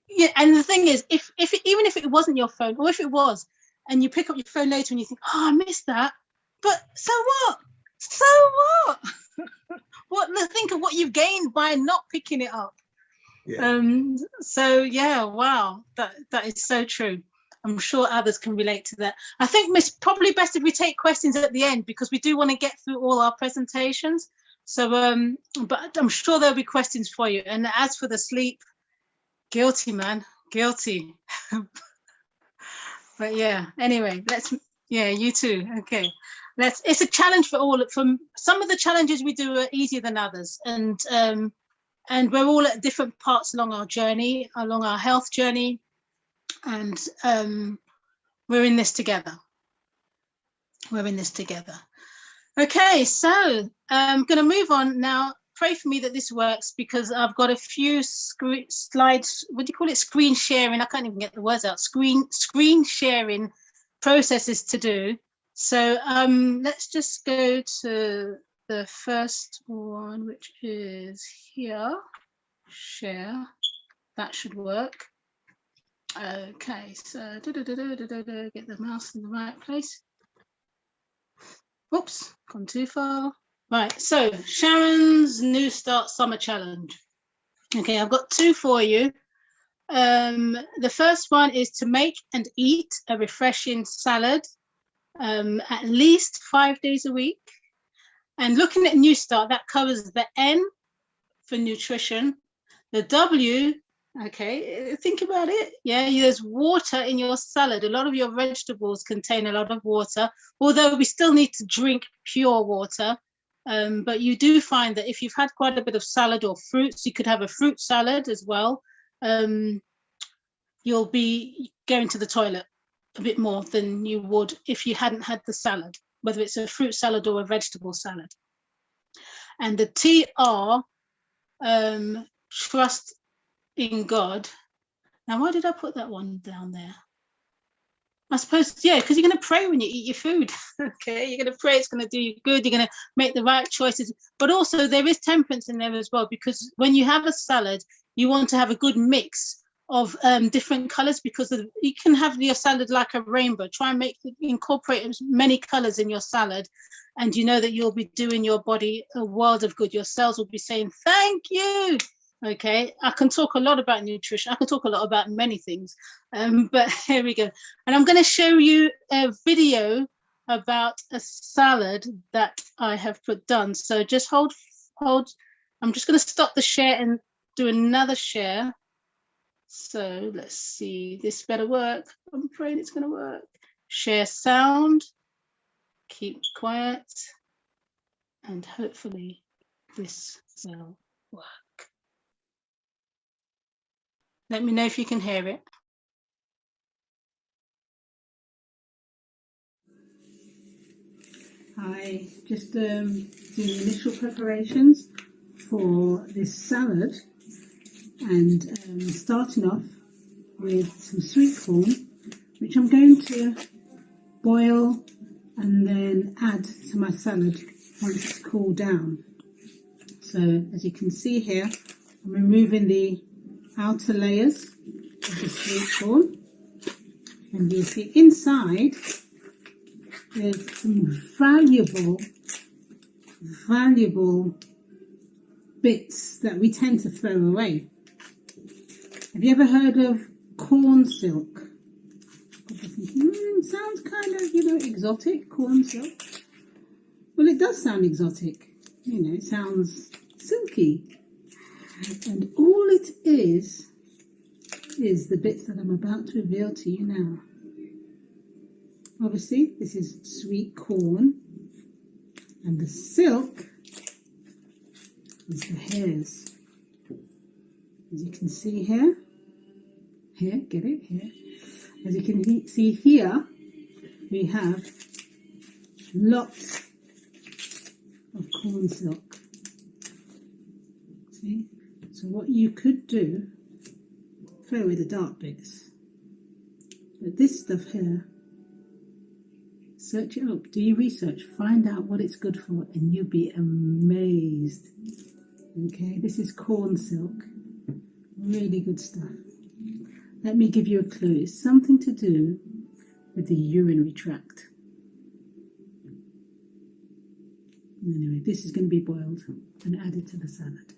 yeah, and the thing is, even if it wasn't your phone, or if it was, and you pick up your phone later and you think, oh, I missed that, but so what? So what? Think of what you've gained by not picking it up. Yeah. So yeah, wow, that is so true. I'm sure others can relate to that. I think it's probably best if we take questions at the end, because we do want to get through all our presentations. So but I'm sure there'll be questions for you. And as for the sleep, guilty, man, guilty. But yeah, anyway, you too. Okay, it's a challenge for all. From some of the challenges we do are easier than others, and we're all at different parts along our journey, along our health journey, and we're in this together. Okay, so I'm going to move on now. Pray for me that this works, because I've got a few slides. What do you call it? Screen sharing. I can't even get the words out. Screen sharing processes to do. So let's just go to the first one, which is here. Share. That should work. Okay, so get the mouse in the right place. Oops, gone too far. Right, so Sharon's New Start Summer Challenge. Okay, I've got two for you. The first one is to make and eat a refreshing salad at least 5 days a week. And looking at New Start, that covers the N for nutrition, the W, okay, think about it. Yeah, there's water in your salad. A lot of your vegetables contain a lot of water, although we still need to drink pure water. But you do find that if you've had quite a bit of salad or fruits, you could have a fruit salad as well. You'll be going to the toilet a bit more than you would if you hadn't had the salad, whether it's a fruit salad or a vegetable salad. And the TR, trust in God. Now, why did I put that one down there? I suppose, yeah, because you're going to pray when you eat your food. Okay, you're going to pray it's going to do you good. You're going to make the right choices. But also there is temperance in there as well, because when you have a salad, you want to have a good mix of different colors, because you can have your salad like a rainbow. Try and incorporate as many colors in your salad, and you know that you'll be doing your body a world of good. Your cells will be saying thank you. Okay, I can talk a lot about nutrition. I can talk a lot about many things, but here we go. And I'm going to show you a video about a salad that I have put done. So just hold. I'm just going to stop the share and do another share. So let's see, this better work. I'm afraid it's going to work. Share sound, keep quiet, and hopefully this will work. Let me know if you can hear it. I just doing initial preparations for this salad, and starting off with some sweet corn, which I'm going to boil and then add to my salad once it's cooled down. So as you can see here, I'm removing the outer layers of the sweet corn, and you see inside there's some valuable bits that we tend to throw away. Have you ever heard of corn silk? Sounds kind of, exotic, corn silk. Well, it does sound exotic. It sounds silky. And all it is the bits that I'm about to reveal to you now. Obviously, this is sweet corn, and the silk is the hairs. As you can see here, get it here. As you can see here, we have lots of corn silk. See? So what you could do, throw away the dark bits. But this stuff here, search it up, do your research, find out what it's good for, and you'll be amazed. Okay, this is corn silk. Really good stuff. Let me give you a clue. It's something to do with the urinary tract. Anyway, this is going to be boiled and added to the salad.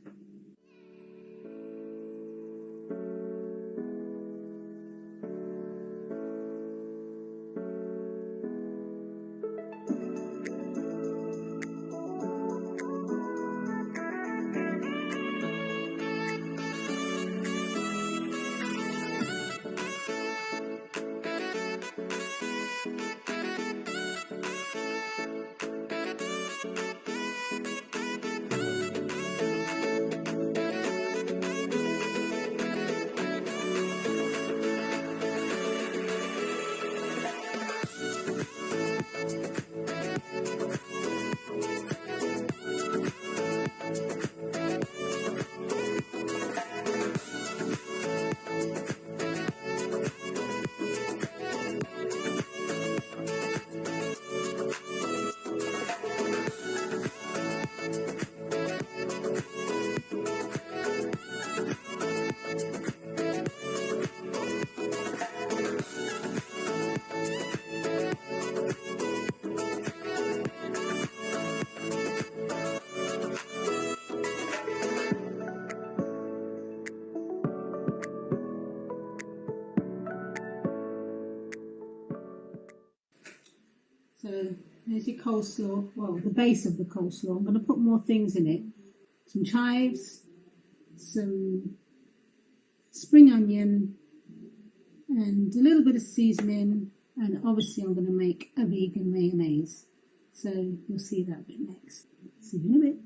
So there's your coleslaw, well, the base of the coleslaw. I'm going to put more things in it. Some chives, some spring onion, and a little bit of seasoning. And obviously I'm going to make a vegan mayonnaise. So you'll see that bit next. See you in a bit.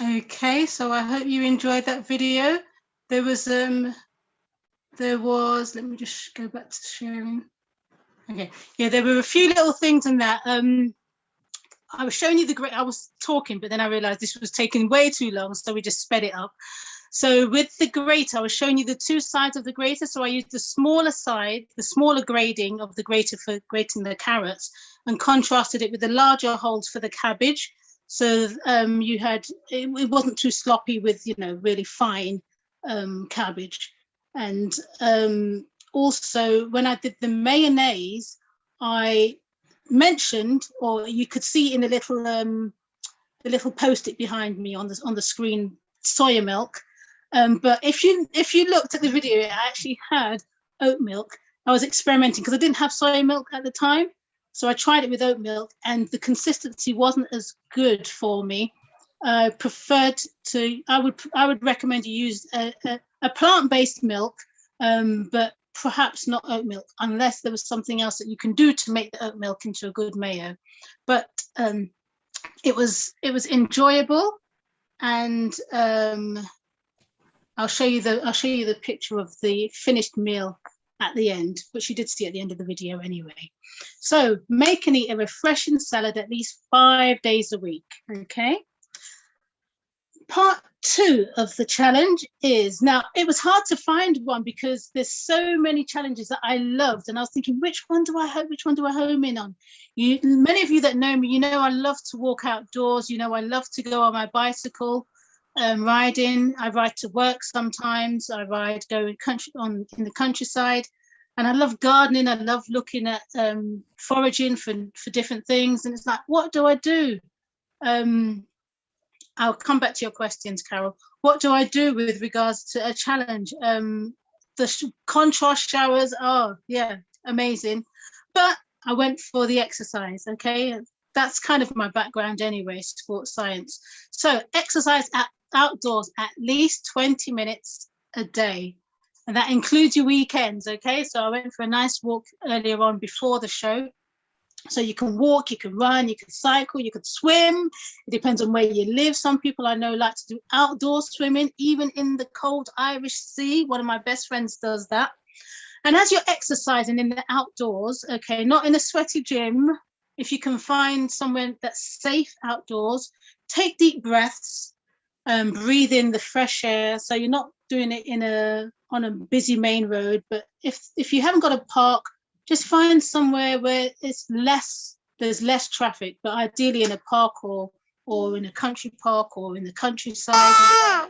Okay, so I hope you enjoyed that video. There was, let me just go back to sharing. Okay, yeah, there were a few little things in that. I was showing you the grate, I was talking, but then I realized this was taking way too long, so we just sped it up. So with the grater, I was showing you the two sides of the grater. So I used the smaller side, the smaller grading of the grater for grating the carrots, and contrasted it with the larger holes for the cabbage. So you had, it wasn't too sloppy with, you know, really fine cabbage. And also when I did the mayonnaise, I mentioned, or you could see in the little post-it behind me on the screen, soya milk. But if you looked at the video, it actually had oat milk. I was experimenting because I didn't have soya milk at the time. So I tried it with oat milk and the consistency wasn't as good for me. I preferred to, I would recommend you use a plant-based milk, but perhaps not oat milk, unless there was something else that you can do to make the oat milk into a good mayo. But it was enjoyable, and I'll show you the picture of the finished meal at the end, which you did see at the end of the video anyway. So make and eat a refreshing salad at least 5 days a week. Okay. Part 2 of the challenge is, now it was hard to find one because there's so many challenges that I loved, and I was thinking, which one do I home in on? Many of you that know me, you know I love to walk outdoors, you know I love to go on my bicycle, riding. I ride to work sometimes, I go in the countryside, and I love gardening. I love looking at foraging for different things, and it's like, what do I do? I'll come back to your questions, Carol. What do I do with regards to a challenge? The contrast showers, oh yeah, amazing. But I went for the exercise, okay? That's kind of my background anyway, sports science. So exercise outdoors at least 20 minutes a day. And that includes your weekends, okay? So I went for a nice walk earlier on before the show. So you can walk, you can run, you can cycle, you can swim. It depends on where you live. Some people I know like to do outdoor swimming, even in the cold Irish Sea. One of my best friends does that. And as you're exercising in the outdoors, okay, not in a sweaty gym, if you can find somewhere that's safe outdoors, take deep breaths, breathe in the fresh air. So you're not doing it on a busy main road, but if you haven't got a park, just find somewhere where there's less traffic, but ideally in a park or in a country park or in the countryside.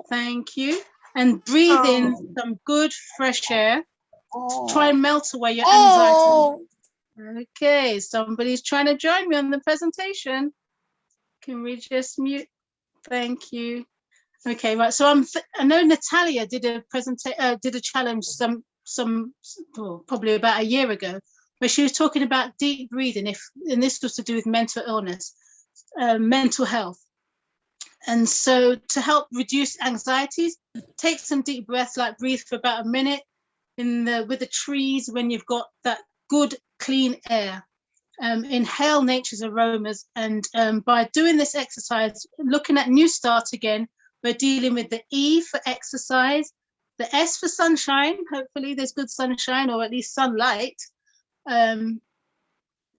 Thank you. And breathe in some good fresh air. Try and melt away your anxiety. Okay, somebody's trying to join me on the presentation. Can we just mute? Thank you. Okay, right. So I know Natalia did a challenge probably about a year ago, where she was talking about deep breathing, and this was to do with mental illness, mental health. And so to help reduce anxieties, take some deep breaths, like breathe for about a minute with the trees when you've got that good clean air. Inhale nature's aromas, and by doing this exercise, looking at New Start again, we're dealing with the E for exercise, the S for sunshine. Hopefully there's good sunshine, or at least sunlight. The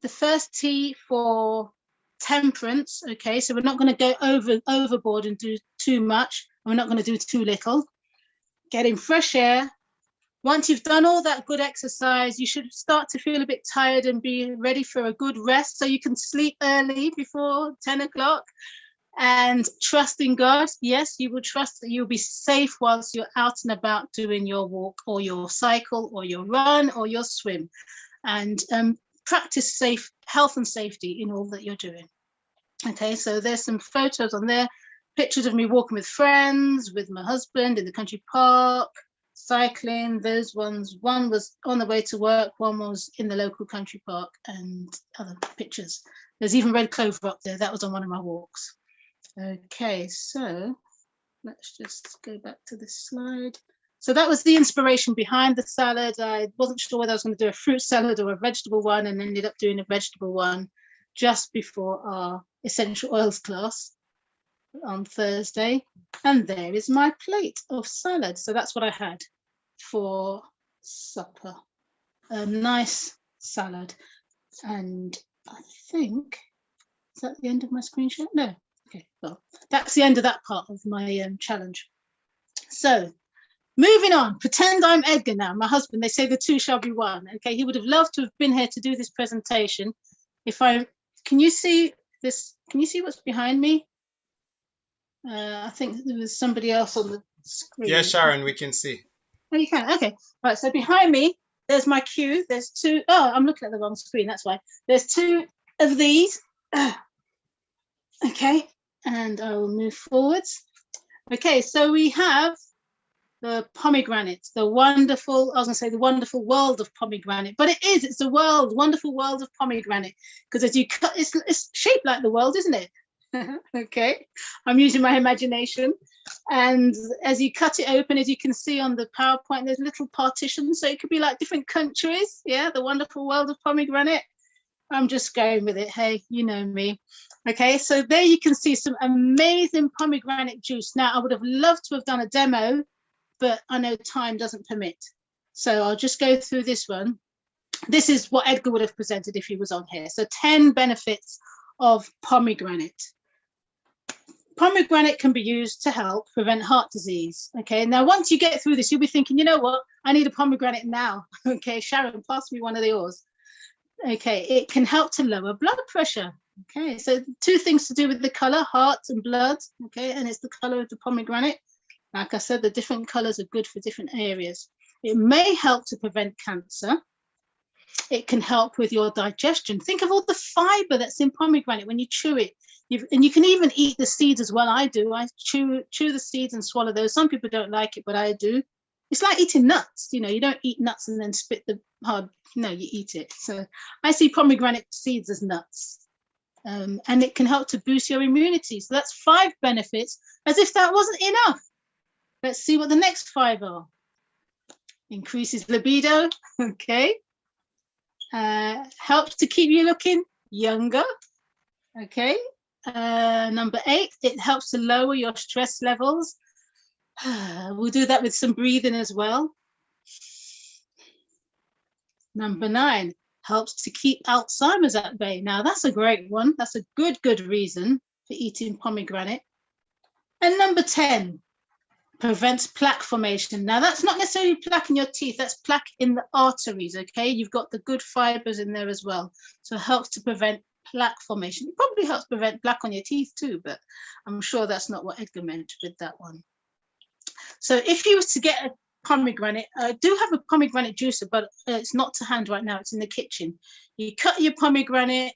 first T for temperance. Okay, so we're not going to go overboard and do too much. We're not going to do too little. Getting fresh air. Once you've done all that good exercise, you should start to feel a bit tired and be ready for a good rest, so you can sleep early before 10 o'clock. And trust in God. Yes, you will trust that you'll be safe whilst you're out and about doing your walk or your cycle or your run or your swim. And practice safe health and safety in all that you're doing. Okay, so there's some photos on there, pictures of me walking with friends, with my husband in the country park, cycling. Those ones, one was on the way to work, one was in the local country park, and other pictures. There's even red clover up there. That was on one of my walks. Okay, so let's just go back to this slide. So that was the inspiration behind the salad. I wasn't sure whether I was going to do a fruit salad or a vegetable one, and ended up doing a vegetable one just before our essential oils class on Thursday. And there is my plate of salad. So that's what I had for supper. A nice salad. And I think, is that the end of my screenshot? No. Okay, well, that's the end of that part of my challenge. So moving on, pretend I'm Edgar now, my husband. They say the two shall be one. Okay, he would have loved to have been here to do this presentation. Can you see this? Can you see what's behind me? I think there was somebody else on the screen. Yeah, Sharon, we can see. Oh, you can, okay. Right, so behind me, there's my cue. There's two, oh, I'm looking at the wrong screen, that's why. There's two of these. Okay, and I will move forwards. Okay, so we have the pomegranate, the wonderful world of pomegranate, but it's the wonderful world of pomegranate, because as you cut, it's shaped like the world, isn't it? Okay, I'm using my imagination, and as you cut it open, as you can see on the PowerPoint, there's little partitions, so it could be like different countries. Yeah, the wonderful world of pomegranate. I'm just going with it. Hey, you know me. Okay, so there you can see some amazing pomegranate juice. Now, I would have loved to have done a demo, but I know time doesn't permit. So I'll just go through this one. This is what Edgar would have presented if he was on here. So 10 benefits of pomegranate. pomegranate can be used to help prevent heart disease. Okay, now once you get through this, you'll be thinking, you know what, I need a pomegranate now. Okay, Sharon, pass me one of yours. Okay, it can help to lower blood pressure. Okay, so 2 things to do with the color, heart and blood. Okay, and it's the color of the pomegranate. Like I said, the different colors are good for different areas. It may help to prevent cancer. It can help with your digestion. Think of all the fiber that's in pomegranate when you chew it. And you can even eat the seeds as well. I do. I chew the seeds and swallow those. Some people don't like it, but I do. It's like eating nuts. You know, you don't eat nuts and then spit the hard. No, you eat it. So I see pomegranate seeds as nuts. And it can help to boost your immunity. So that's 5 benefits. As if that wasn't enough. Let's see what the next 5 are. Increases libido. Okay. Helps to keep you looking younger. Okay. Number 8, it helps to lower your stress levels. We'll do that with some breathing as well. Number 9, helps to keep Alzheimer's at bay. Now that's a great one. That's a good reason for eating pomegranate. And number 10, prevents plaque formation. Now that's not necessarily plaque in your teeth, that's plaque in the arteries. Okay, you've got the good fibers in there as well, so it helps to prevent plaque formation. It probably helps prevent plaque on your teeth too, but I'm sure that's not what Edgar meant with that one. So if you was to get a pomegranate, I do have a pomegranate juicer, but it's not to hand right now, it's in the kitchen. You cut your pomegranate,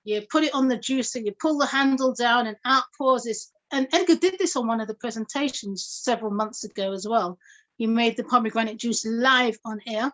you put it on the juicer, you pull the handle down and out pours this. And Edgar did this on one of the presentations several months ago as well. He made the pomegranate juice live on air,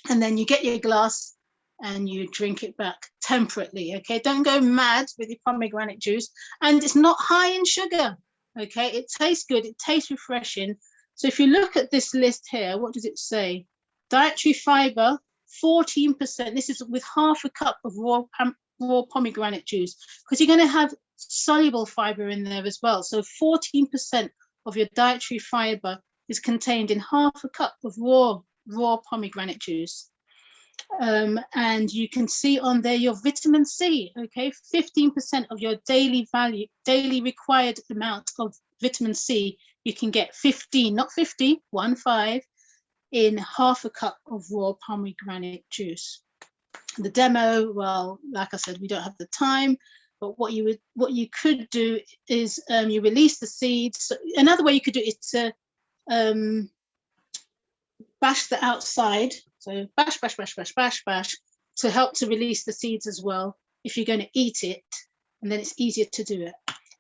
and then you get your glass and you drink it back temperately. Okay, don't go mad with your pomegranate juice, and it's not high in sugar. Okay, it tastes good, it tastes refreshing. So if you look at this list here, what does it say? Dietary fiber, 14%. This is with half a cup of raw pomegranate juice, because you're going to have soluble fiber in there as well. So 14% of your dietary fiber is contained in half a cup of raw pomegranate juice. And you can see on there your vitamin C. Okay, 15% of your daily required amount of vitamin C. You can get 15, not 50, 15, in half a cup of raw pomegranate juice. The demo, well, like I said, we don't have the time. But what you could do is you release the seeds. So another way you could do it is to bash the outside. So bash to help to release the seeds as well if you're going to eat it, and then it's easier to do it.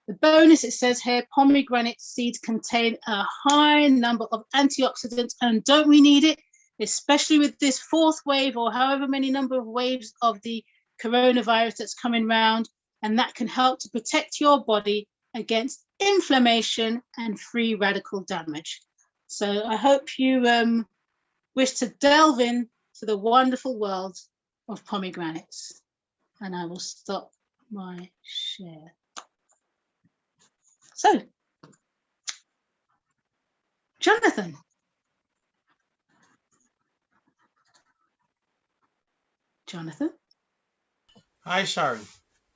The bonus, it says here, pomegranate seeds contain a high number of antioxidants, and don't we need it? Especially with this 4th wave or however many number of waves of the coronavirus that's coming round. And that can help to protect your body against inflammation and free radical damage. So I hope you wish to delve into the wonderful world of pomegranates. And I will stop my share. So, Jonathan. Jonathan. Hi, Sharon.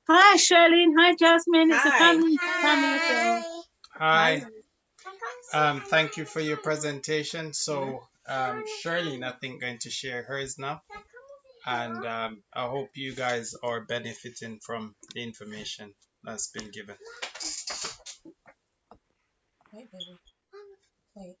Hi, Charlene. Hi, Jasmine. It's Hi. a family affair. Hi. Thank you for your presentation. So, Charlene, I think, going to share hers now. And I hope you guys are benefiting from the information that's been given. Wait, baby. Wait.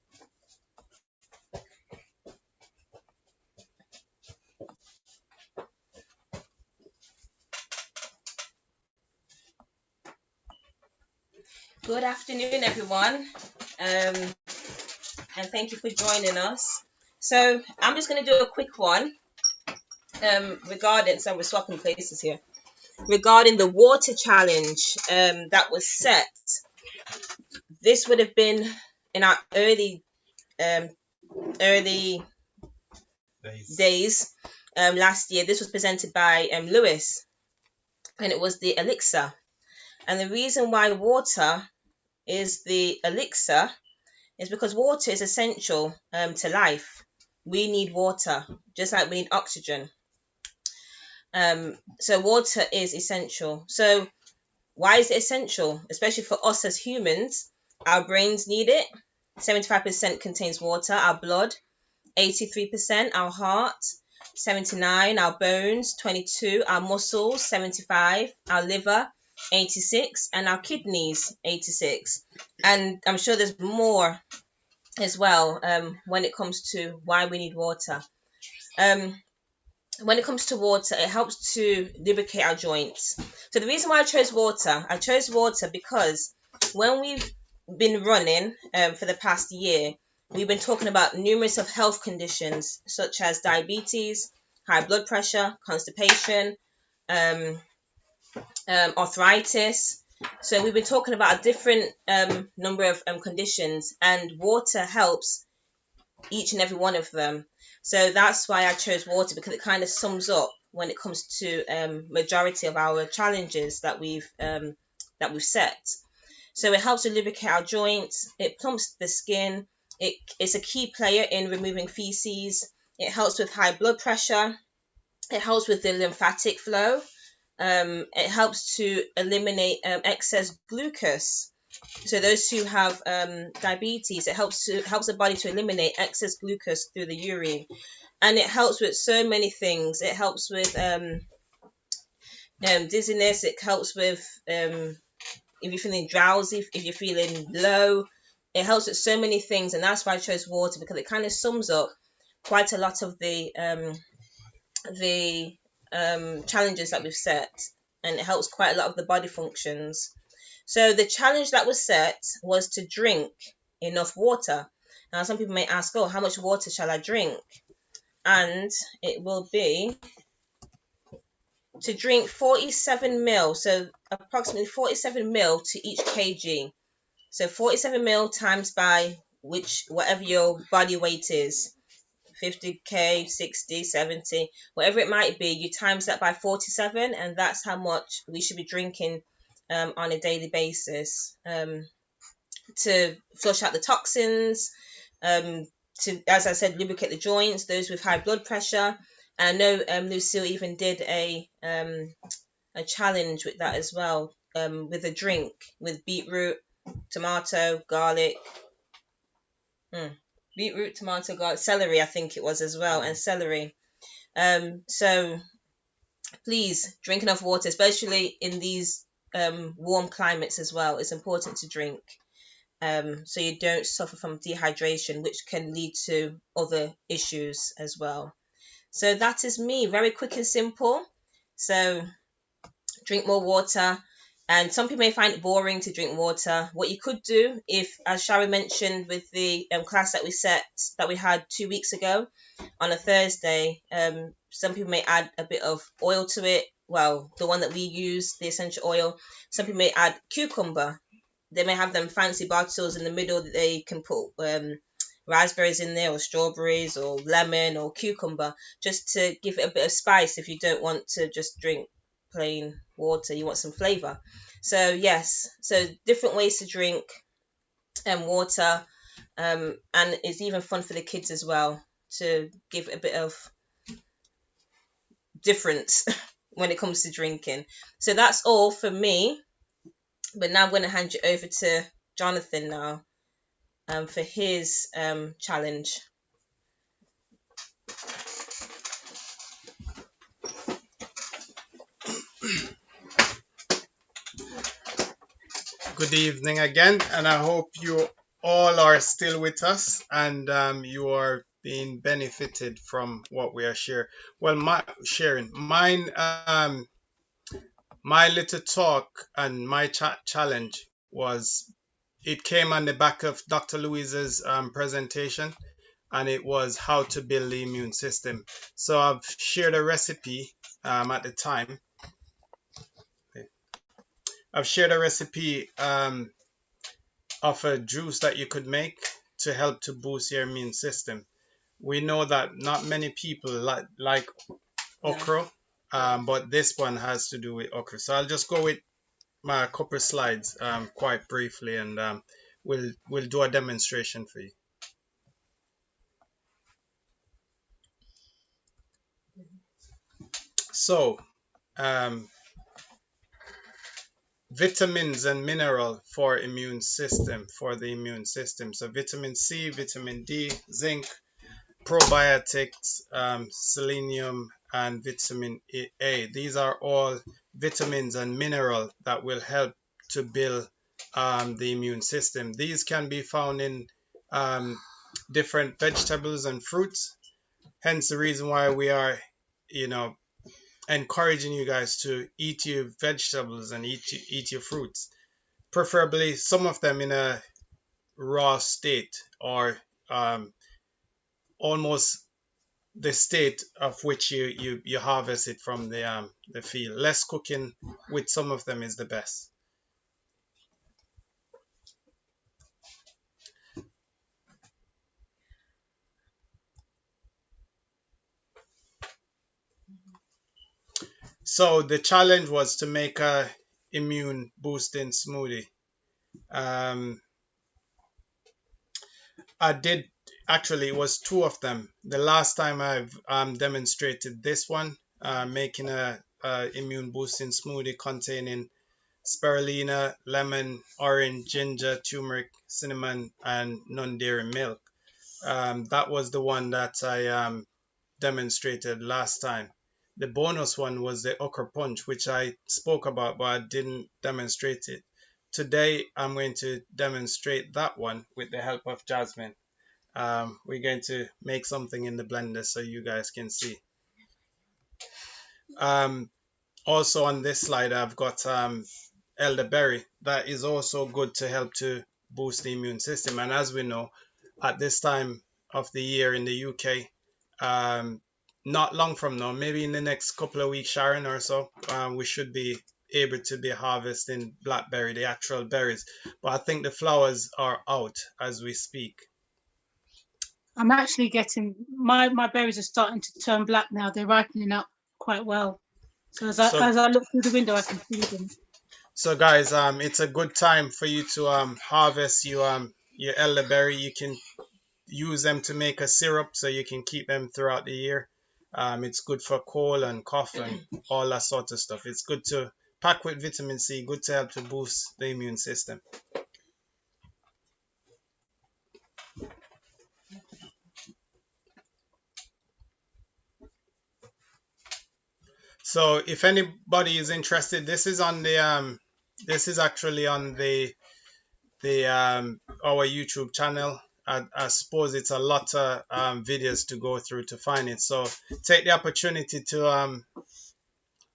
Good afternoon, everyone, and thank you for joining us. So I'm just going to do a quick one regarding, so we're swapping places here, regarding the water challenge that was set. This would have been in our early days last year. This was presented by Lewis, and it was the elixir. And the reason why water is the elixir is because water is essential to life. We need water, just like we need oxygen. So water is essential. So why is it essential? Especially for us as humans, our brains need it. 75% contains water, our blood, 83%, our heart, 79, our bones, 22, our muscles, 75, our liver, 86, and our kidneys, 86. And I'm sure there's more as well when it comes to why we need water. When it comes to water, it helps to lubricate our joints. So the reason why I chose water because when we've been running for the past year, we've been talking about numerous of health conditions such as diabetes, high blood pressure, constipation, arthritis. So we've been talking about a different number of conditions, and water helps each and every one of them. So that's why I chose water, because it kind of sums up when it comes to majority of our challenges that we've set. So it helps to lubricate our joints, it plumps the skin, it's a key player in removing feces, it helps with high blood pressure, it helps with the lymphatic flow, it helps to eliminate excess glucose. So those who have diabetes, it helps the body to eliminate excess glucose through the urine, and it helps with so many things. It helps with dizziness. It helps with if you're feeling drowsy, if you're feeling low. It helps with so many things, and that's why I chose water, because it kind of sums up quite a lot of the challenges that we've set, and it helps quite a lot of the body functions. So the challenge that was set was to drink enough water. Now, some people may ask, oh, how much water shall I drink? And it will be to drink 47 ml, so approximately 47 ml to each kg. So 47 ml times by whatever your body weight is, 50k, 60, 70, whatever it might be, you times that by 47, and that's how much we should be drinking on a daily basis to flush out the toxins, to, as I said, lubricate the joints, those with high blood pressure. And I know Lucille even did a challenge with that as well, with a drink with beetroot, tomato, garlic, beetroot, tomato, garlic, celery, I think it was as well, and celery. So please drink enough water, especially in these warm climates as well. It's important to drink so you don't suffer from dehydration, which can lead to other issues as well. So that is me, very quick and simple. So drink more water. And some people may find it boring to drink water. What you could do, if, as Shari mentioned with the class that we had 2 weeks ago on a Thursday, some people may add a bit of oil to it. Well, the one that we use, the essential oil. Some people may add cucumber. They may have them fancy bottles in the middle that they can put raspberries in there, or strawberries, or lemon, or cucumber, just to give it a bit of spice if you don't want to just drink plain water, you want some flavor. So yes, so different ways to drink water, and it's even fun for the kids as well to give it a bit of difference when it comes to drinking. So that's all for me, but now I'm going to hand you over to Jonathan now for his challenge. Good evening again, and I hope you all are still with us, and you are being benefited from what we are sharing. Well, my little talk and my challenge was, it came on the back of Dr. Louise's presentation, and it was how to build the immune system. So I've shared a recipe at the time. I've shared a recipe of a juice that you could make to help to boost your immune system. We know that not many people like okra, but this one has to do with okra. So I'll just go with my couple slides quite briefly, and we'll do a demonstration for you. So vitamins and mineral for immune system, for the immune system. So vitamin C, vitamin D, zinc, probiotics, selenium, and vitamin A. These are all vitamins and mineral that will help to build the immune system. These can be found in different vegetables and fruits. Hence the reason why we are, encouraging you guys to eat your vegetables and eat your fruits, preferably some of them in a raw state, or almost the state of which you harvest it from the field. Less cooking with some of them is the best. So the challenge was to make a immune boosting smoothie. I did, actually, it was two of them. The last time I've demonstrated this one, making a immune boosting smoothie containing spirulina, lemon, orange, ginger, turmeric, cinnamon, and non-dairy milk. That was the one that I demonstrated last time. The bonus one was the okra punch, which I spoke about, but I didn't demonstrate it. Today, I'm going to demonstrate that one with the help of Jasmine. We're going to make something in the blender so you guys can see. Also on this slide, I've got elderberry. That is also good to help to boost the immune system. And as we know, at this time of the year in the UK, not long from now, maybe in the next couple of weeks, Sharon, or so, we should be able to be harvesting blackberry, the actual berries. But I think the flowers are out as we speak. I'm actually getting, my berries are starting to turn black now. They're ripening up quite well. So as I look through the window, I can see them. So guys, it's a good time for you to harvest your elderberry. You can use them to make a syrup, so you can keep them throughout the year. It's good for cold and cough and all that sort of stuff. It's good to pack with vitamin C, good to help to boost the immune system. So if anybody is interested, this is on the this is actually on the our YouTube channel. I suppose it's a lot of videos to go through to find it. So take the opportunity to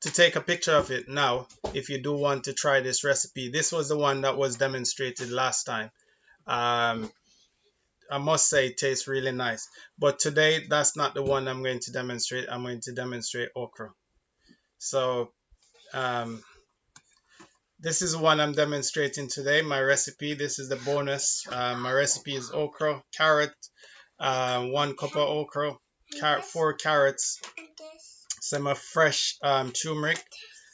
take a picture of it now if you do want to try this recipe. This was the one that was demonstrated last time. I must say it tastes really nice. But today, that's not the one I'm going to demonstrate. I'm going to demonstrate okra. So this is the one I'm demonstrating today, my recipe. This is the bonus. My recipe is okra, carrot, 1 cup of okra, 4 carrots, some of fresh turmeric.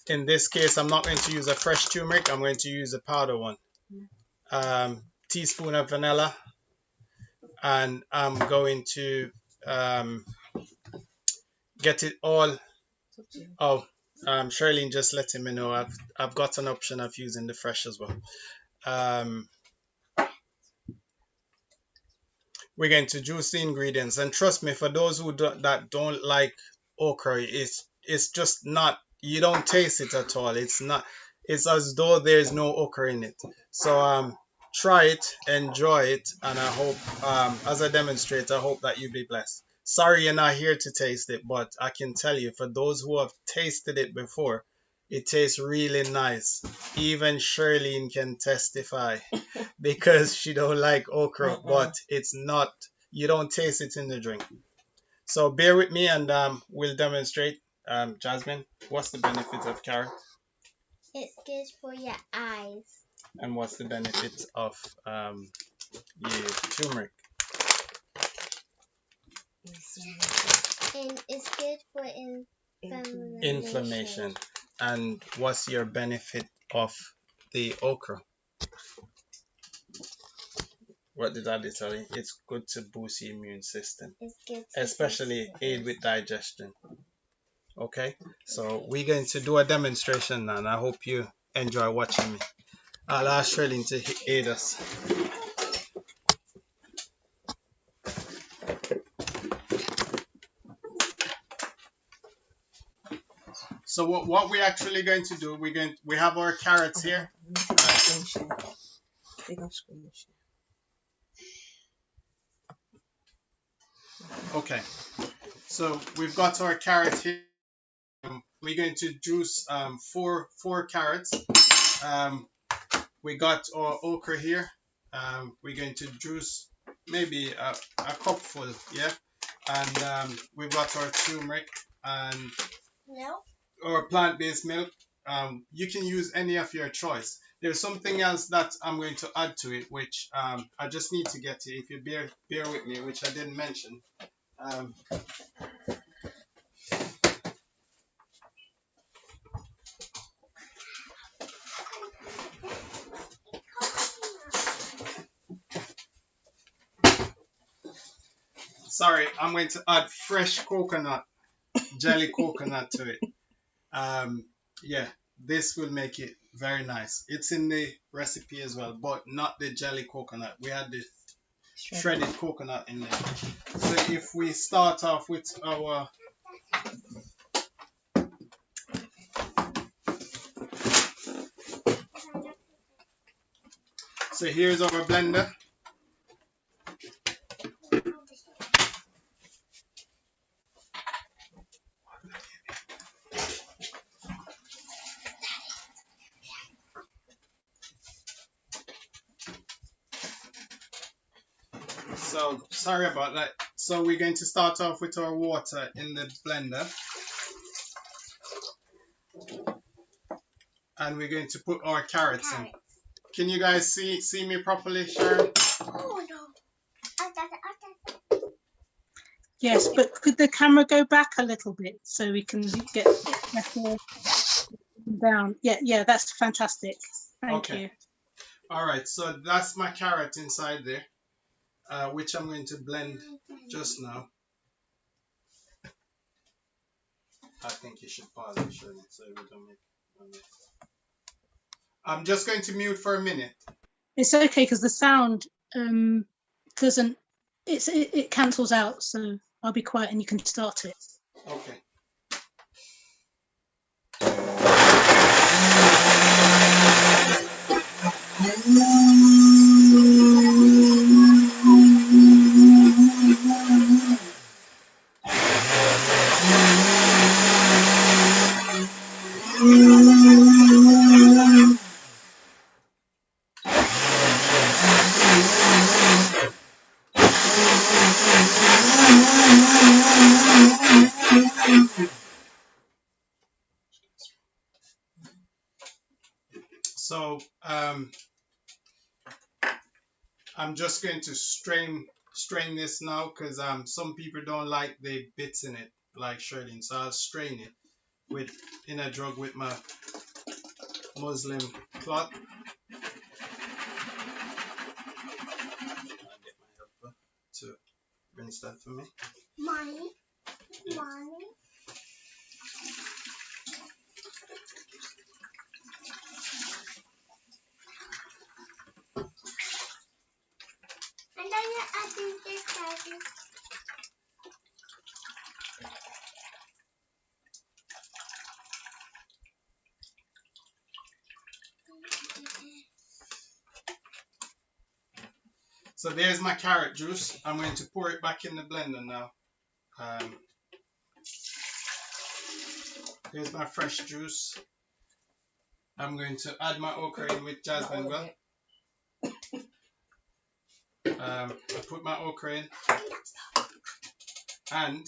In this case, I'm not going to use a fresh turmeric. I'm going to use a powder one. Teaspoon of vanilla. And I'm going to get it all. Oh, Charlene just letting me know I've got an option of using the fresh as well. We're going to juice the ingredients, and trust me, for those who don't like okra, it's just not, you don't taste it at all. It's as though there's no okra in it. So try it, enjoy it, and I hope as I demonstrate, I hope that you be blessed. Sorry you're not here to taste it, but I can tell you, for those who have tasted it before, it tastes really nice. Even Charlene can testify because she don't like okra, but it's not, you don't taste it in the drink. So bear with me and we'll demonstrate. Jasmine, what's the benefit of carrot? It's good for your eyes. And what's the benefit of your turmeric? And it's good for Inflammation. And what's your benefit of the okra? What did Daddy tell you? It's good to boost the immune system, especially aid with digestion. Okay, so we're going to do a demonstration now, and I hope you enjoy watching me. I'll ask Sherlyn to aid us. So what we're actually going to do, we have our carrots here. Okay, so we've got our carrot here. We're going to juice four carrots. We got our okra here. We're going to juice maybe a cupful, yeah. And we've got our turmeric and or plant-based milk. You can use any of your choice. There's something else that I'm going to add to it, which I just need to get to. If you bear with me, which I didn't mention. Sorry, I'm going to add fresh coconut, jelly coconut to it. Yeah, this will make it very nice. It's in the recipe as well, but not the jelly coconut. We had the shredded coconut in there. So if we start off with our so here's our blender. So sorry about that. So we're going to start off with our water in the blender. And we're going to put our carrots in. Can you guys see me properly, Sharon? Oh no. Yes, but could the camera go back a little bit so we can get better down? Yeah, that's fantastic. Thank you. All right, so that's my carrot inside there, which I'm going to blend just now. I think you should pause it, Shirley, so we don't make a mess. I'm just going to mute for a minute. It's okay because the sound doesn't. It cancels out, so I'll be quiet and you can start it. Okay. So I'm just going to strain this now because some people don't like the bits in it, like Shirley. So I'll strain it in a jug with my Muslim cloth. I'll get my helper to rinse that for me. Mommy. And then you're adding this garlic. So there's my carrot juice. I'm going to pour it back in the blender now. Here's my fresh juice. I'm going to add my okra in with jasmine well. I put my okra in. And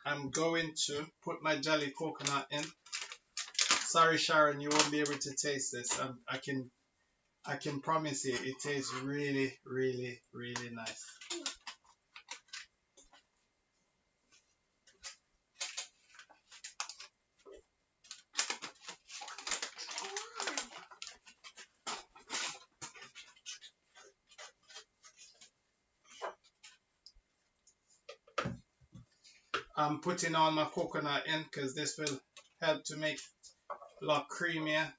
I'm going to put my jelly coconut in. Sorry, Sharon, you won't be able to taste this. I can promise you it tastes really, really, really nice. I'm putting all my coconut in because this will help to make it a lot creamier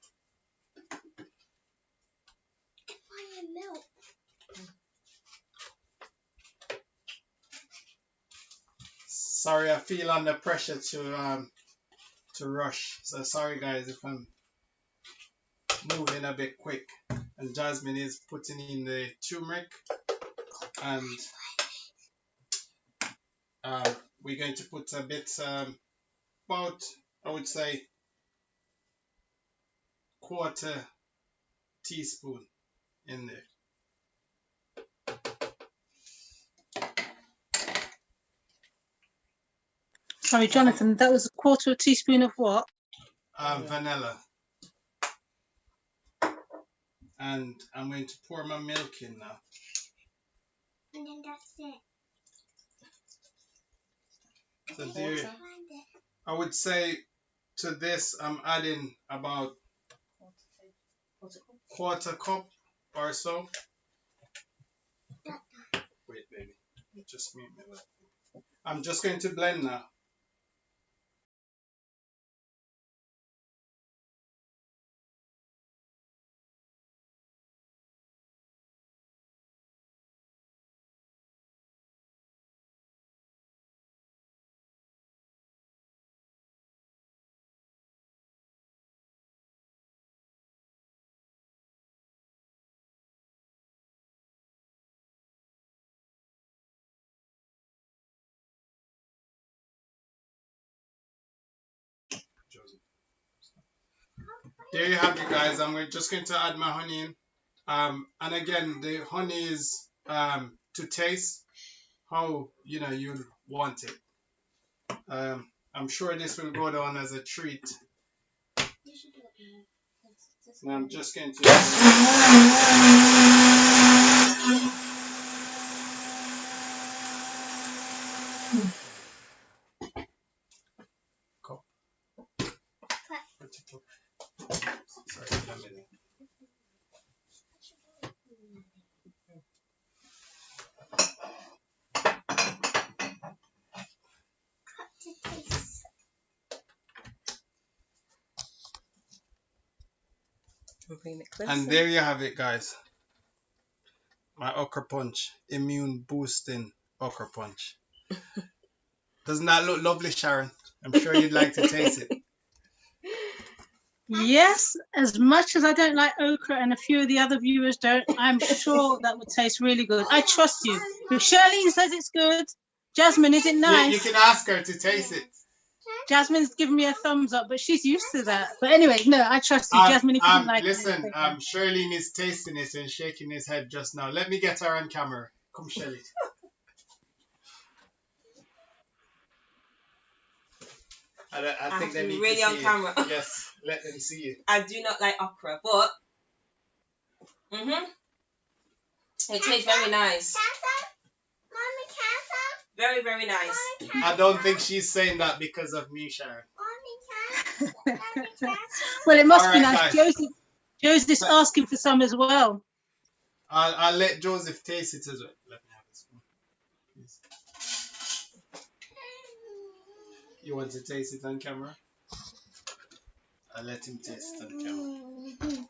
Sorry, I feel under pressure to rush. So sorry guys if I'm moving a bit quick. And Jasmine is putting in the turmeric, and we're going to put a bit about, I would say, 1/4 teaspoon in there. Sorry, Jonathan, that was 1/4 teaspoon of what? Vanilla. And I'm going to pour my milk in now. And then that's it. So there, I would say to this I'm adding about 1/4 cup or so. Wait, baby, just mute me. I'm just going to blend now. There you have it, guys. I'm just going to add my honey in. And again, the honey is to taste how you want it. I'm sure this will go down as a treat. And I'm just going to cup. Sorry, a minute. And there you have it, guys. My okra punch, immune boosting okra punch. Doesn't that look lovely, Sharon? I'm sure you'd like to taste it. Yes, as much as I don't like okra and a few of the other viewers don't, I'm sure that would taste really good. I trust you. If Charlene says it's good, Jasmine, is it nice? Yeah, you can ask her to taste it. Jasmine's giving me a thumbs up, but she's used to that. But anyway, no, I trust you. Jasmine, if you didn't like listen, it. Charlene is tasting it and shaking his head just now. Let me get her on camera. Come, Shirley. I think they need really to on see camera. You. Yes, let them see you. I do not like okra, but it tastes very nice. Very, very nice. I don't think she's saying that because of me, Sharon. Well, it must be All nice. right, Joseph's asking for some as well. I'll let Joseph taste it as well. Let me have this one, please. You want to taste it on camera? I'll let him taste it on camera.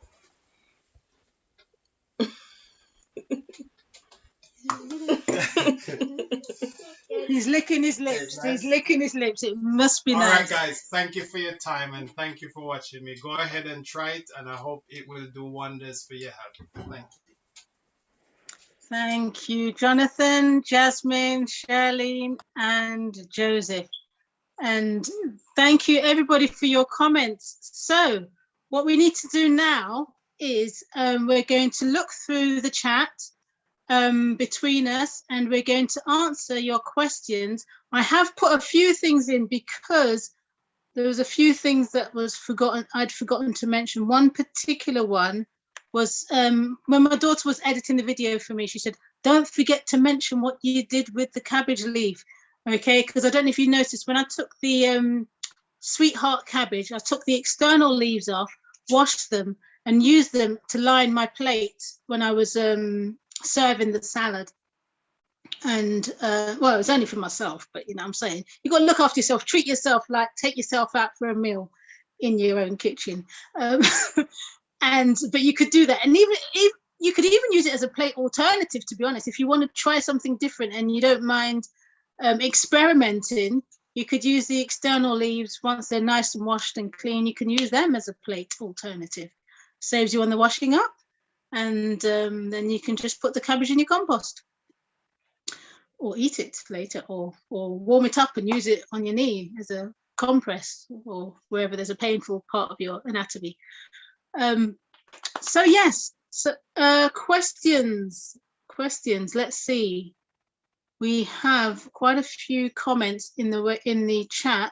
He's licking his lips. He's licking his lips. It must be nice. All right, guys. Thank you for your time and thank you for watching me. Go ahead and try it, and I hope it will do wonders for your health. Thank you. Thank you, Jonathan, Jasmine, Charlene, and Joseph. And thank you, everybody, for your comments. So what we need to do now is we're going to look through the chat between us, and we're going to answer your questions. I have put a few things in because there was a few things that I'd forgotten to mention. One particular one was when my daughter was editing the video for me, she said, don't forget to mention what you did with the cabbage leaf. Okay, because I don't know if you noticed, when I took the sweetheart cabbage, I took the external leaves off, washed them, and used them to line my plate when I was serving the salad. And well, it was only for myself, but you know what I'm saying, you got to look after yourself, treat yourself, like take yourself out for a meal in your own kitchen. But you could do that, and even you could even use it as a plate alternative, to be honest, if you want to try something different and you don't mind experimenting, you could use the external leaves once they're nice and washed and clean. You can use them as a plate alternative. Saves you on the washing up, and then you can just put the cabbage in your compost, or eat it later, or warm it up and use it on your knee as a compress, or wherever there's a painful part of your anatomy. So yes, so questions. Let's see. We have quite a few comments in the chat.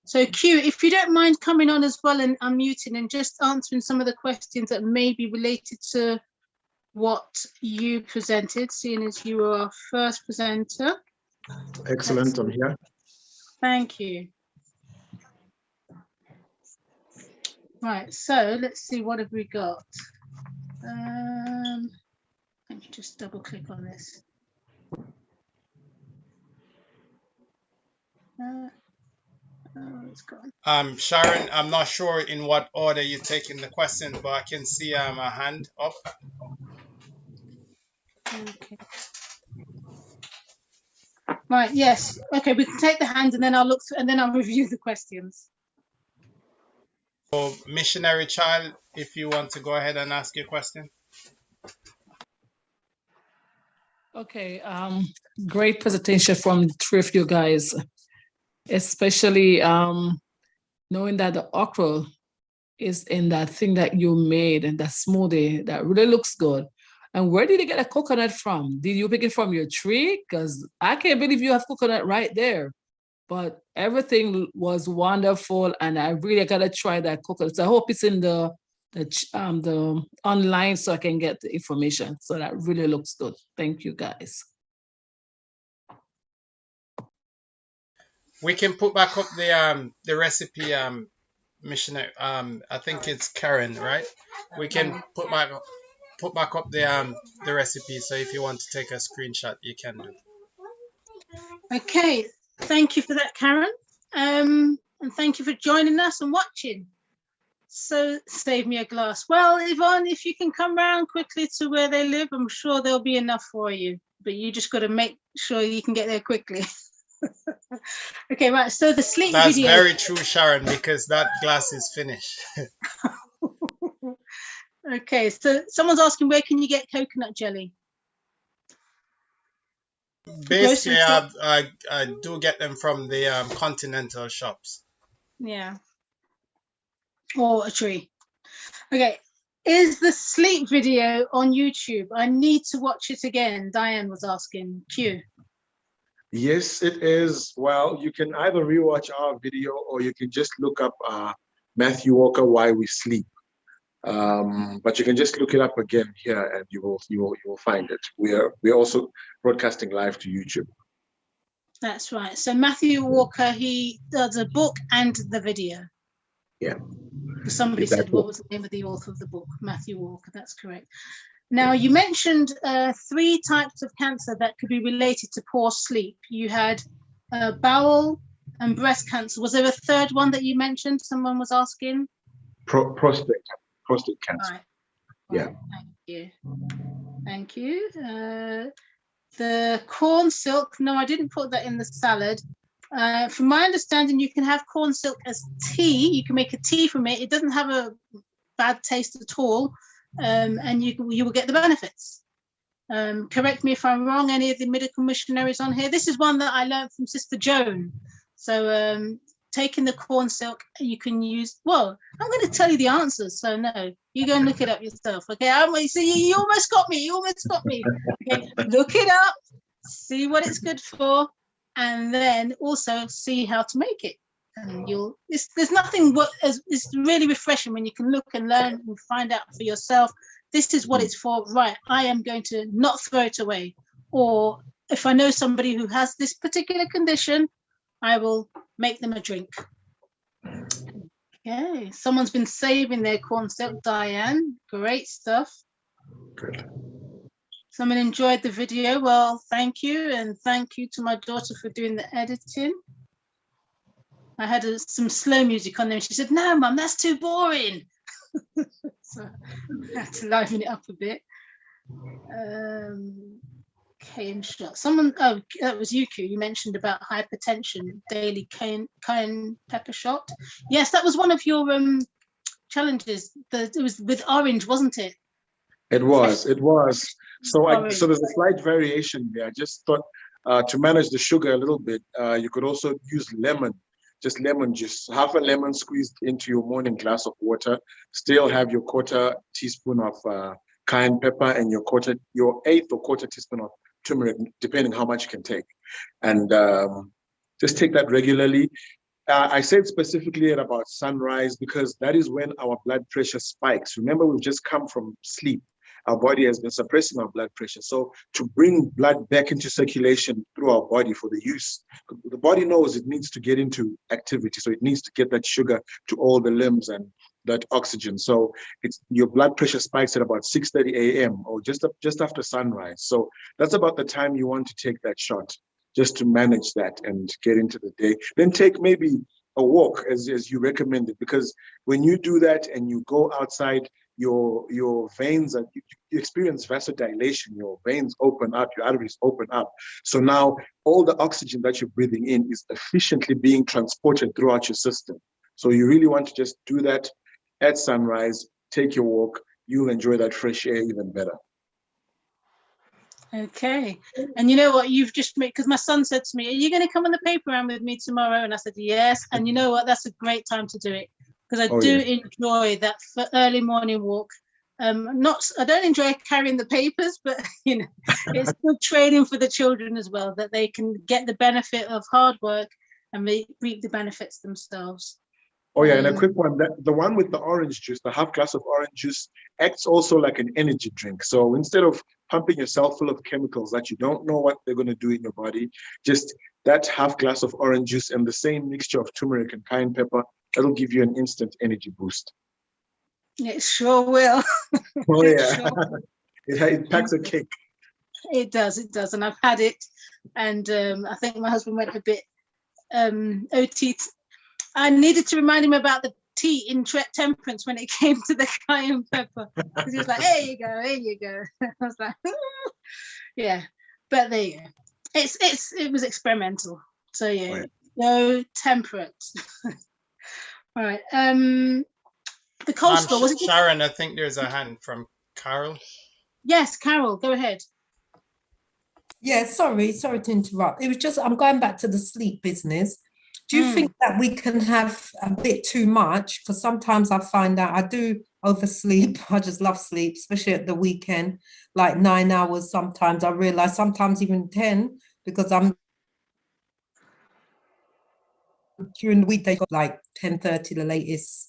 So Q, if you don't mind coming on as well and unmuting and just answering some of the questions that may be related to what you presented, seeing as you were our first presenter. Excellent, I'm here. Thank you. Right, so let's see, what have we got? Let me just double click on this. It's gone. Sharon, I'm not sure in what order you're taking the questions, but I can see a hand up. Okay. Right, yes. Okay, we can take the hand and then I'll look through, and then I'll review the questions. So, missionary child, if you want to go ahead and ask your question. Okay, great presentation from the three of you guys, especially knowing that the okra is in that thing that you made and that smoothie that really looks good. And where did you get a coconut from? Did you pick it from your tree? Because I can't believe you have coconut right there. But everything was wonderful, and I really gotta try that coconut. So I hope it's in the online so I can get the information. So that really looks good. Thank you, guys. We can put back up the recipe, missionary. I think it's Karen, right? We can put back up the recipe. So if you want to take a screenshot, you can do. Okay, thank you for that, Karen. And thank you for joining us and watching. So save me a glass. Well, Yvonne, if you can come round quickly to where they live, I'm sure there'll be enough for you. But you just got to make sure you can get there quickly. Okay, right. So the sleep That's video. very true, Sharon, because that glass is finished. Okay, so someone's asking, where can you get coconut jelly? Basically, I do get them from the continental shops. Yeah. Or a tree. Okay. Is the sleep video on YouTube? I need to watch it again. Diane was asking. Q. Yes, it is. Well, you can either rewatch our video or you can just look up Matthew Walker, Why We Sleep. But you can just look it up again here, and you will find it. We're also broadcasting live to YouTube. That's right. So Matthew Walker, he does a book and the video. Yeah. Somebody said, what was the name of the author of the book? Matthew Walker. That's correct. Now, you mentioned 3 types of cancer that could be related to poor sleep. You had bowel and breast cancer. Was there a third one that you mentioned? Someone was asking. Prostate cancer. Right. Yeah. Thank you. Thank you. The corn silk. No, I didn't put that in the salad. From my understanding, you can have corn silk as tea. You can make a tea from it. It doesn't have a bad taste at all, and you will get the benefits. Correct me if I'm wrong, any of the medical missionaries on here. This is one that I learned from Sister Joan. So taking the corn silk, you can use, well, I'm going to tell you the answers, so no, you go and look it up yourself. Okay, so you almost got me. Okay, look it up, see what it's good for, and then also see how to make it. And there's nothing it's really refreshing when you can look and learn and find out for yourself. This is what it's for. Right, I am going to not throw it away. Or if I know somebody who has this particular condition, I will make them a drink. Okay, someone's been saving their corn silk. Diane, great stuff. Good. Someone enjoyed the video. Well, thank you, and thank you to my daughter for doing the editing. I had some slow music on there. She said, "No, Mum, that's too boring." So I had to liven it up a bit. Cayenne shot. Someone, oh, that was Yuku. You mentioned about hypertension, daily cayenne pepper shot. Yes, that was one of your challenges. It was with orange, wasn't it? It was. So Orange. there's a slight variation there. I just thought to manage the sugar a little bit, you could also use lemon, just lemon juice, half a lemon squeezed into your morning glass of water. Still have your quarter teaspoon of cayenne pepper and your eighth or quarter teaspoon of turmeric, depending how much you can take, and just take that regularly. I said specifically at about sunrise because that is when our blood pressure spikes. Remember, we've just come from sleep. Our body has been suppressing our blood pressure. So to bring blood back into circulation through our body for the use, the body knows it needs to get into activity. So it needs to get that sugar to all the limbs and that oxygen. So it's your blood pressure spikes at about 6:30 a.m. or just after sunrise. So that's about the time you want to take that shot, just to manage that and get into the day. Then take maybe a walk as you recommended, because when you do that and you go outside, your veins and you experience vasodilation, your veins open up, your arteries open up. So now all the oxygen that you're breathing in is efficiently being transported throughout your system. So you really want to just do that at sunrise, take your walk, you'll enjoy that fresh air even better. Okay. And you know what, you've just made, because my son said to me, are you going to come on the paper round with me tomorrow? And I said, yes. And you know what, that's a great time to do it, because I do enjoy that early morning walk. I don't enjoy carrying the papers, but you know, it's good training for the children as well, that they can get the benefit of hard work and reap the benefits themselves. Oh yeah, and a quick one, the one with the orange juice, the half glass of orange juice, acts also like an energy drink. So instead of pumping yourself full of chemicals that you don't know what they're going to do in your body, just that half glass of orange juice and the same mixture of turmeric and cayenne pepper, that'll give you an instant energy boost. It sure will. Oh yeah, sure. It packs a kick. It does, and I've had it, and I think my husband went a bit OT. I needed to remind him about the tea in temperance when it came to the cayenne pepper, because he was like, here you go. I was like, yeah, but there you go. It was experimental, so yeah, no temperate. All right, the coleslaw, was it Sharon? I think there's a hand from Carol. Yes, Carol, go ahead. Yeah, sorry to interrupt. It was just, I'm going back to the sleep business. Do you think that we can have a bit too much? Because sometimes I find out I do oversleep. I just love sleep, especially at the weekend, like 9 hours. Sometimes I realize, sometimes even 10, because I'm during the weekday, like 10:30 the latest,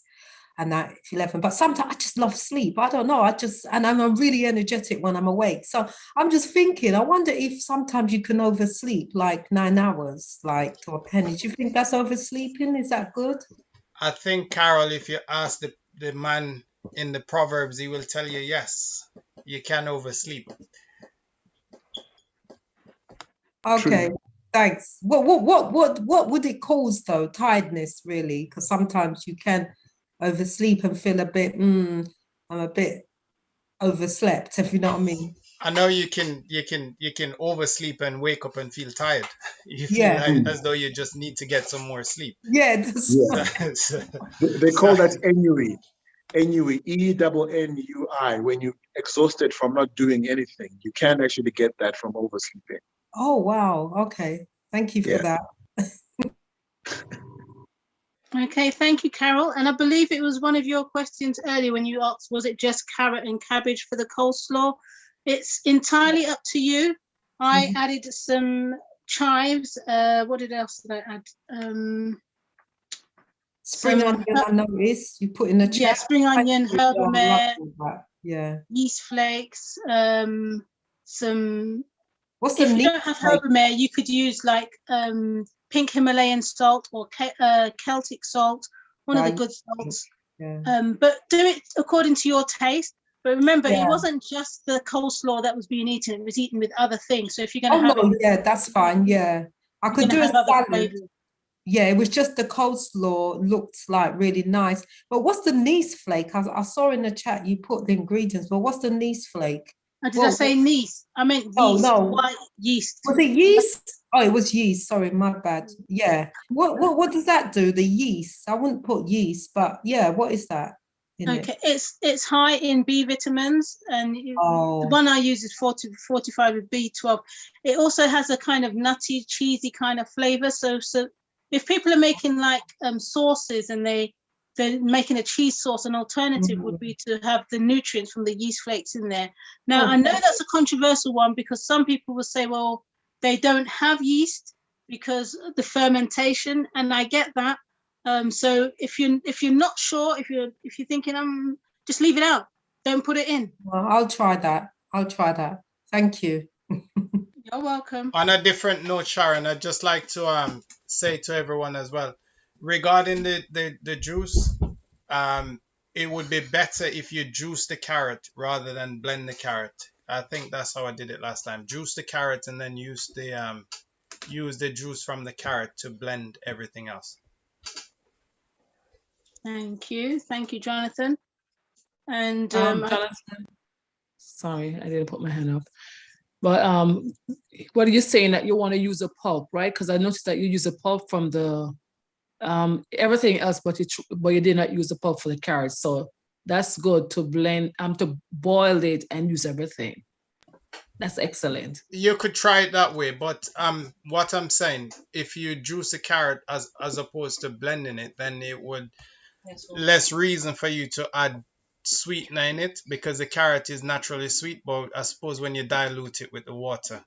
and that 11. But sometimes I just love sleep. I don't know. And I'm really energetic when I'm awake. So I'm just thinking, I wonder if sometimes you can oversleep like 9 hours, like, or 10. Do you think that's oversleeping? Is that good? I think, Carol, if you ask the man in the Proverbs, he will tell you, yes, you can oversleep. Okay. True. Thanks. What would it cause though? Tiredness, really? Because sometimes you can oversleep and feel a bit, I'm a bit overslept, if you know what I mean. I know you can oversleep and wake up and feel tired. You feel like, as though you just need to get some more sleep. Yeah. They call that ennui. Ennui, ENNUI. When you're exhausted from not doing anything, you can actually get that from oversleeping. Oh, wow. Okay. Thank you for that. Okay, thank you, Carol. And I believe it was one of your questions earlier when you asked, was it just carrot and cabbage for the coleslaw? It's entirely up to you. I added some chives. What else did I add? Spring onion, I noticed. You put in a chat. Yeah, spring onion, herbamare, yeast flakes, some... What's the if you don't have herbamare, you could use like pink Himalayan salt or Celtic salt, one of the good salts. Yeah. But do it according to your taste. But remember, it wasn't just the coleslaw that was being eaten; it was eaten with other things. So if you're going to have it, that's fine. Yeah, I could do a salad. Yeah, it was just the coleslaw looked like really nice. But what's the anise flake? I saw in the chat you put the ingredients, but what's the anise flake? Did I say yeast? I meant yeast. Oh, no. White yeast. Was it yeast? Oh, it was yeast. Sorry, my bad. Yeah. What does that do? The yeast. I wouldn't put yeast, but yeah, what is that? Okay, it's high in B vitamins, and the Oh. one I use is 45 with B12. It also has a kind of nutty, cheesy kind of flavor. So if people are making like sauces and they're making a cheese sauce, an alternative would be to have the nutrients from the yeast flakes in there. Now, I know that's a controversial one because some people will say, well, they don't have yeast because of the fermentation, and I get that. So if you're not sure, if you're thinking just leave it out, don't put it in. Well, I'll try that. Thank you. You're welcome. On a different note, Sharon, I'd just like to say to everyone as well, regarding the juice, it would be better if you juice the carrot rather than blend the carrot. I think that's how I did it last time. Juice the carrot and then use the juice from the carrot to blend everything else. Thank you, Jonathan. And Jonathan, sorry, I didn't put my hand up. But what are you saying, that you want to use a pulp, right? Because I noticed that you use a pulp from the everything else, but you did not use the pulp for the carrots. So that's good to blend, to boil it and use everything. That's excellent. You could try it that way, but what I'm saying, if you juice a carrot as opposed to blending it, then it would less reason for you to add sweetener in it, because the carrot is naturally sweet. But I suppose when you dilute it with the water,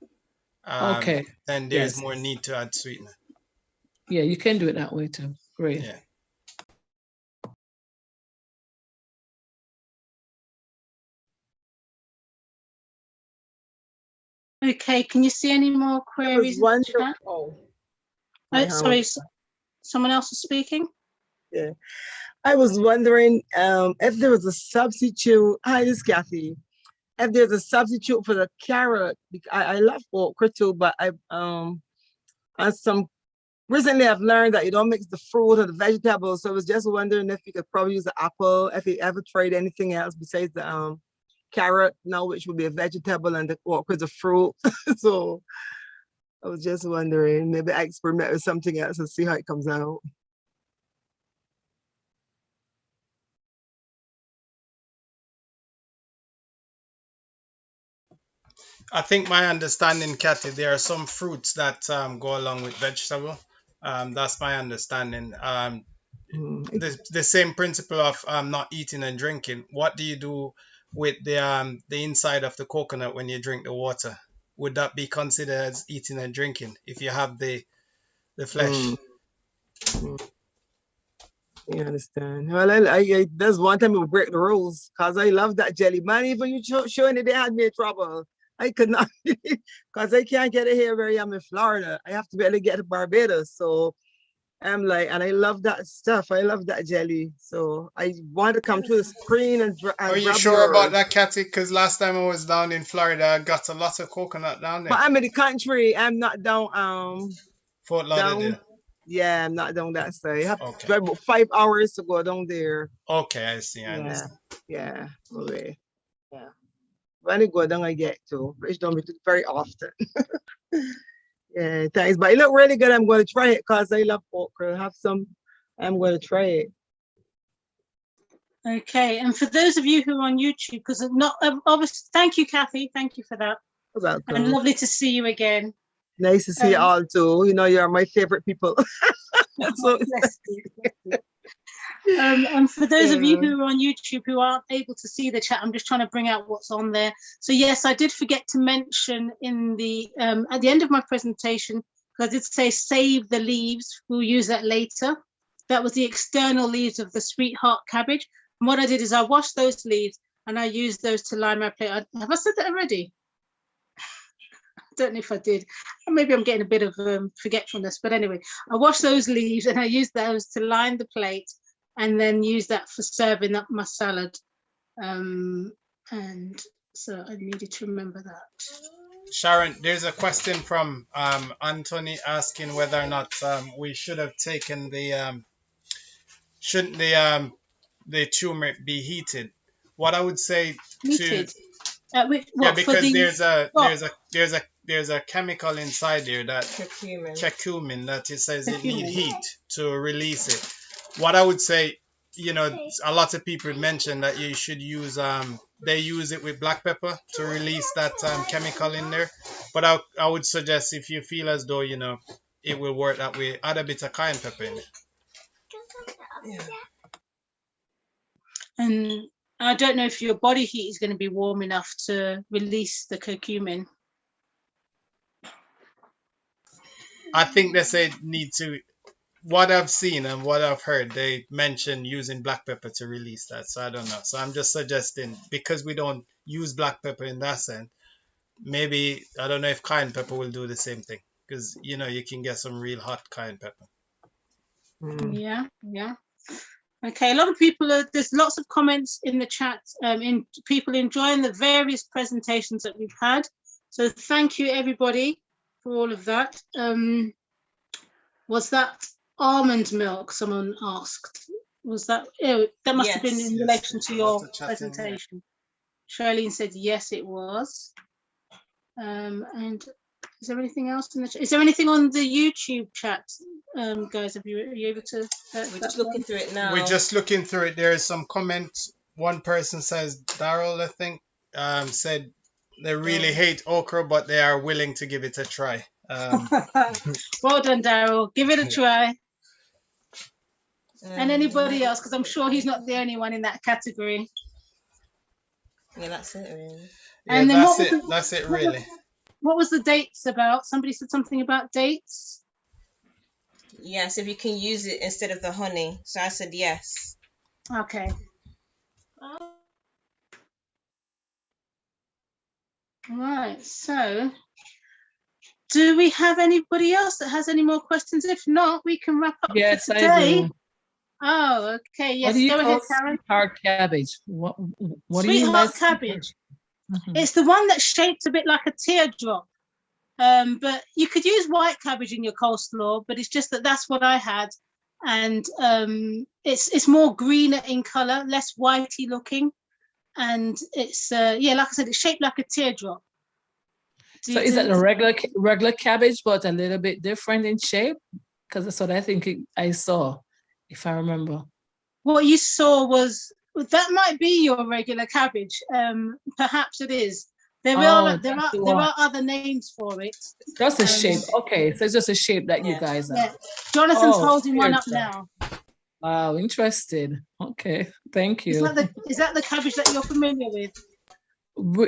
then there's more need to add sweetener. Yeah, you can do it that way too. Great. Yeah. Okay, can you see any more queries? Sorry, someone else is speaking? Yeah. I was wondering if there was a substitute. Hi, this is Kathy. If there's a substitute for the carrot, I love okra too, but recently I've learned that you don't mix the fruit or the vegetables. So I was just wondering if you could probably use the apple, if you ever tried anything else besides the carrot now, which would be a vegetable, and the okra is a fruit. So I was just wondering, maybe I experiment with something else and see how it comes out. I think my understanding, Kathy, there are some fruits that go along with vegetable. That's my understanding. The same principle of not eating and drinking. What do you do with the inside of the coconut when you drink the water? Would that be considered as eating and drinking if you have the flesh? I understand. Well, I there's one time we break the rules because I love that jelly. Man, even you showing it, they had me in trouble. I could not, because I can't get it here where I am in Florida. I have to be able to get to Barbados. So I'm like, and I love that stuff. I love that jelly. So I want to come to the screen and Are you sure about that, Kathy? Because last time I was down in Florida, I got a lot of coconut down there. But I'm in the country. I'm not down Fort Lauderdale. Yeah, I'm not down that side. You have to drive about 5 hours to go down there. Okay, I see. I understand. Yeah. Okay. Yeah. When I go down, I get to. But it's don't do it very often. Yeah, thanks. But it look really good. I'm going to try it because I love okra. Have some. I'm going to try it. Okay, and for those of you who are on YouTube, because not obviously, thank you, Kathy. Thank you for that. You're welcome. And lovely to see you again. Nice to see you all too. You know, you're my favorite people. So, and for those of you who are on YouTube who aren't able to see the chat, I'm just trying to bring out what's on there. So yes, I did forget to mention in the at the end of my presentation, because I did say save the leaves. We'll use that later. That was the external leaves of the sweetheart cabbage. And what I did is I washed those leaves and I used those to line my plate. Have I said that already? I don't know if I did. Maybe I'm getting a bit of forgetfulness, but anyway, I washed those leaves and I used those to line the plate and then use that for serving up my salad. And so I needed to remember that. Sharon, there's a question from Anthony asking whether or not we should have taken shouldn't the turmeric be heated? What I would say Heated. Yeah, What for because the there's a chemical inside there that Curcumin. curcumin that it says it need curcumin? heat to release it. What I would say, you know, a lot of people mention that you should use they use it with black pepper to release that chemical in there. But I would suggest, if you feel as though, you know, it will work that way, add a bit of cayenne pepper in it. Yeah. And I don't know if your body heat is going to be warm enough to release the curcumin. I think they say need to. What I've seen and what I've heard, they mention using black pepper to release that. So I don't know. So I'm just suggesting, because we don't use black pepper in that sense, maybe, I don't know if cayenne pepper will do the same thing, because, you know, you can get some real hot cayenne pepper. Yeah. Okay, a lot of people there's lots of comments in the chat, in people enjoying the various presentations that we've had. So thank you everybody for all of that. Was that almond milk, someone asked? Was that, that must have been in relation to your presentation. Charlene said yes, it was. And is there anything else in the chat? Is there anything on the YouTube chat, guys? Are you able to? We're just looking through it now. We're just looking through it. There is some comments. One person says, Daryl, I think, said they really hate okra, but they are willing to give it a try. Well done, Daryl. Give it a try. And anybody else, because I'm sure he's not the only one in that category. Yeah, that's it, really. Yeah, and then that's it, really. What was the dates about? Somebody said something about dates. Yes, if you can use it instead of the honey. So I said yes. Okay. Right, so do we have anybody else that has any more questions? If not, we can wrap up Yes, for today. I do. Oh, okay. Yes, What do you go call ahead, Karen. sweetheart cabbage? What do you mean by Sweetheart cabbage. Mhm. It's the one that's shaped a bit like a teardrop. But you could use white cabbage in your coleslaw, but it's just that that's what I had. And it's more greener in color, less whitey looking. And it's, yeah, like I said, it's shaped like a teardrop. So is that a regular cabbage, but a little bit different in shape? Because that's what I think I saw, if I remember. What you saw was, that might be your regular cabbage. Perhaps it is. There are other names for it. Just a shape. Okay, so it's just a shape that you guys are. Yeah. Jonathan's holding one up now. Wow, interested. Okay, thank you. Is that the cabbage that you're familiar with?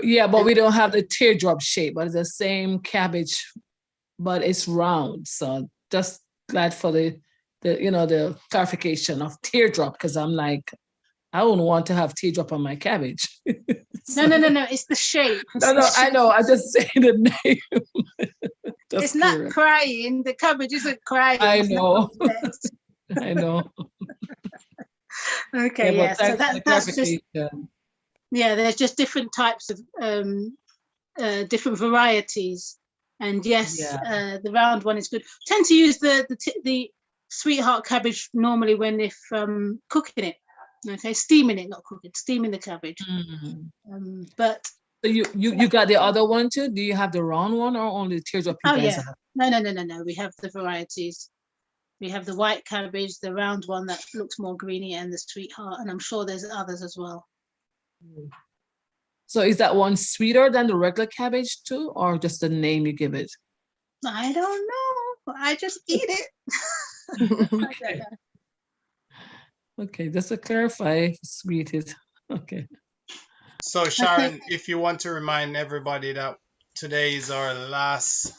Yeah, but we don't have the teardrop shape, but it's the same cabbage, but it's round. So just glad for the clarification of teardrop, because I'm like, I wouldn't want to have teardrop on my cabbage. No, it's the shape. No, I know. I just say the name. It's not crying. The cabbage isn't crying. I know. I know. Okay, yeah. So that's just, yeah, there's just different types of different varieties. And yes, the round one is good. Tend to use the sweetheart cabbage normally when if cooking it. Okay, steaming it, not cooking, steaming the cabbage. Mm-hmm. But so you got the other one too? Do you have the round one or only the teardrop? Oh yeah, no. We have the varieties. We have the white cabbage, the round one that looks more greeny, and the sweetheart, and I'm sure there's others as well. So is that one sweeter than the regular cabbage too, or just the name you give it? I don't know. I just eat it. I don't know. Okay, just to clarify, sweet is okay. So Sharon, if you want to remind everybody that today is our last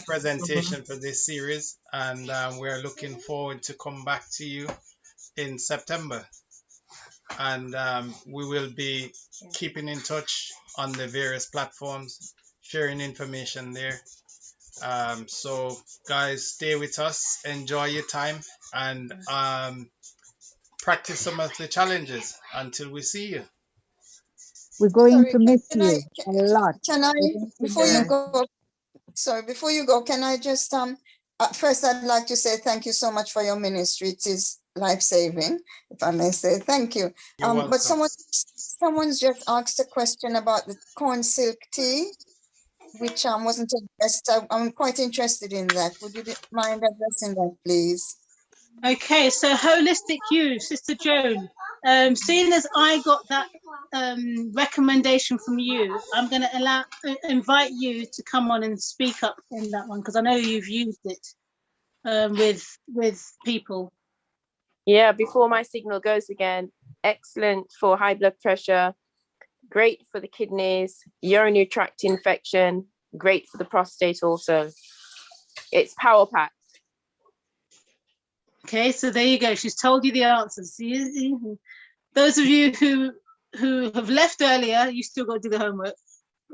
presentation for this series, and we're looking forward to come back to you in September, and we will be keeping in touch on the various platforms, sharing information there. So guys, stay with us, enjoy your time, and practice some of the challenges until we see you. We're going to miss you a lot. Can I, before you go, can I just, first I'd like to say thank you so much for your ministry. It is life-saving, if I may say. Thank you. You're welcome. But someone's just asked a question about the corn silk tea, which wasn't addressed. I'm quite interested in that. Would you mind addressing that, please? Okay, so Holistic You, Sister Joan, seeing as I got that recommendation from you, I'm going to invite you to come on and speak up in that one, because I know you've used it with people. Yeah, before my signal goes again, excellent for high blood pressure, great for the kidneys, urinary tract infection, great for the prostate also. It's power packed. Okay, so there you go. She's told you the answers. Those of you who have left earlier, you still got to do the homework.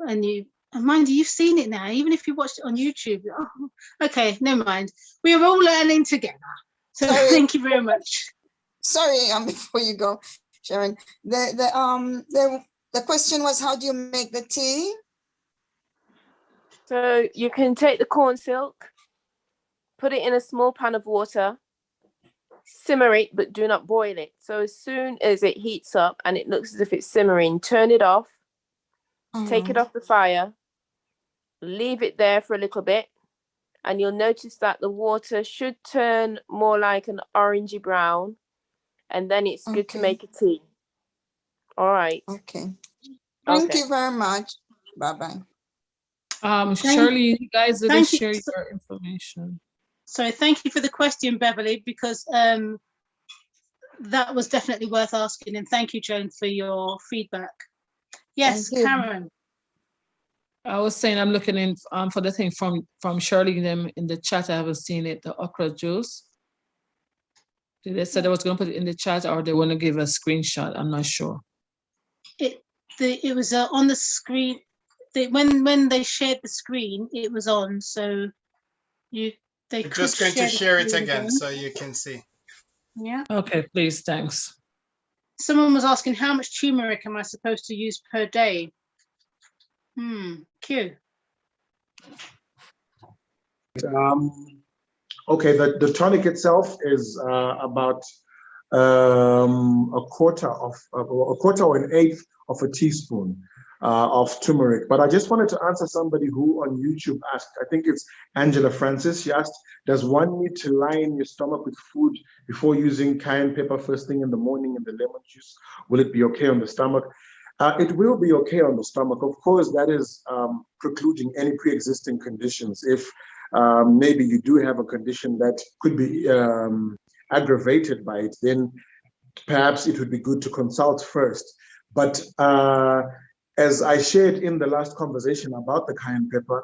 And mind you, you've seen it now, even if you watched it on YouTube. Oh, okay, never mind. We are all learning together. So thank you very much. Sorry, before you go, Sharon, the question was, how do you make the tea? So you can take the corn silk, put it in a small pan of water, simmer it, but do not boil it. So as soon as it heats up and it looks as if it's simmering, turn it off, take it off the fire, leave it there for a little bit, and you'll notice that the water should turn more like an orangey brown, and then it's good to make a tea. All right. Okay. Thank you very much. Bye-bye. Shirley, you guys didn't share your information. So thank you for the question, Beverly, because that was definitely worth asking. And thank you, Joan, for your feedback. Yes, Karen. I was saying I'm looking in for the thing from Shirley them in the chat. I haven't seen it, the okra juice. Did they say they was going to put it in the chat, or they want to give a screenshot? I'm not sure. It was on the screen. When they shared the screen, it was on. So they could just going to share it again again so you can see. Yeah. Okay, please, thanks. Someone was asking, how much turmeric am I supposed to use per day? Q. Okay, the tonic itself is about a quarter or an eighth of a teaspoon of turmeric. But I just wanted to answer somebody who on YouTube asked, I think it's Angela Francis, she asked, does one need to line your stomach with food before using cayenne pepper first thing in the morning in the lemon juice? Will it be okay on the stomach? It will be okay on the stomach. Of course, that is precluding any pre-existing conditions. If maybe you do have a condition that could be aggravated by it, then perhaps it would be good to consult first. But as I shared in the last conversation about the cayenne pepper,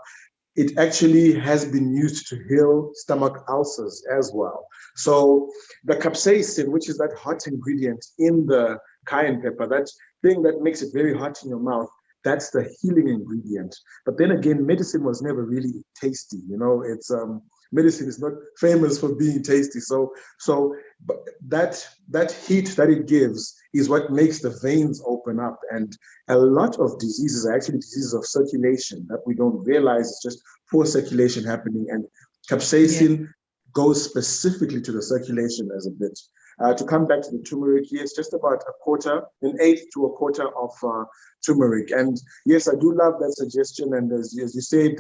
it actually has been used to heal stomach ulcers as well. So the capsaicin, which is that hot ingredient in the cayenne pepper, that thing that makes it very hot in your mouth, that's the healing ingredient. But then again, medicine was never really tasty. You know, it's medicine is not famous for being tasty. So that heat that it gives is what makes the veins open up. And a lot of diseases are actually diseases of circulation that we don't realize. It's just poor circulation happening. And capsaicin goes specifically to the circulation as a bit. To come back to the turmeric, yes, just about an eighth to a quarter of turmeric. And yes, I do love that suggestion. And as you said,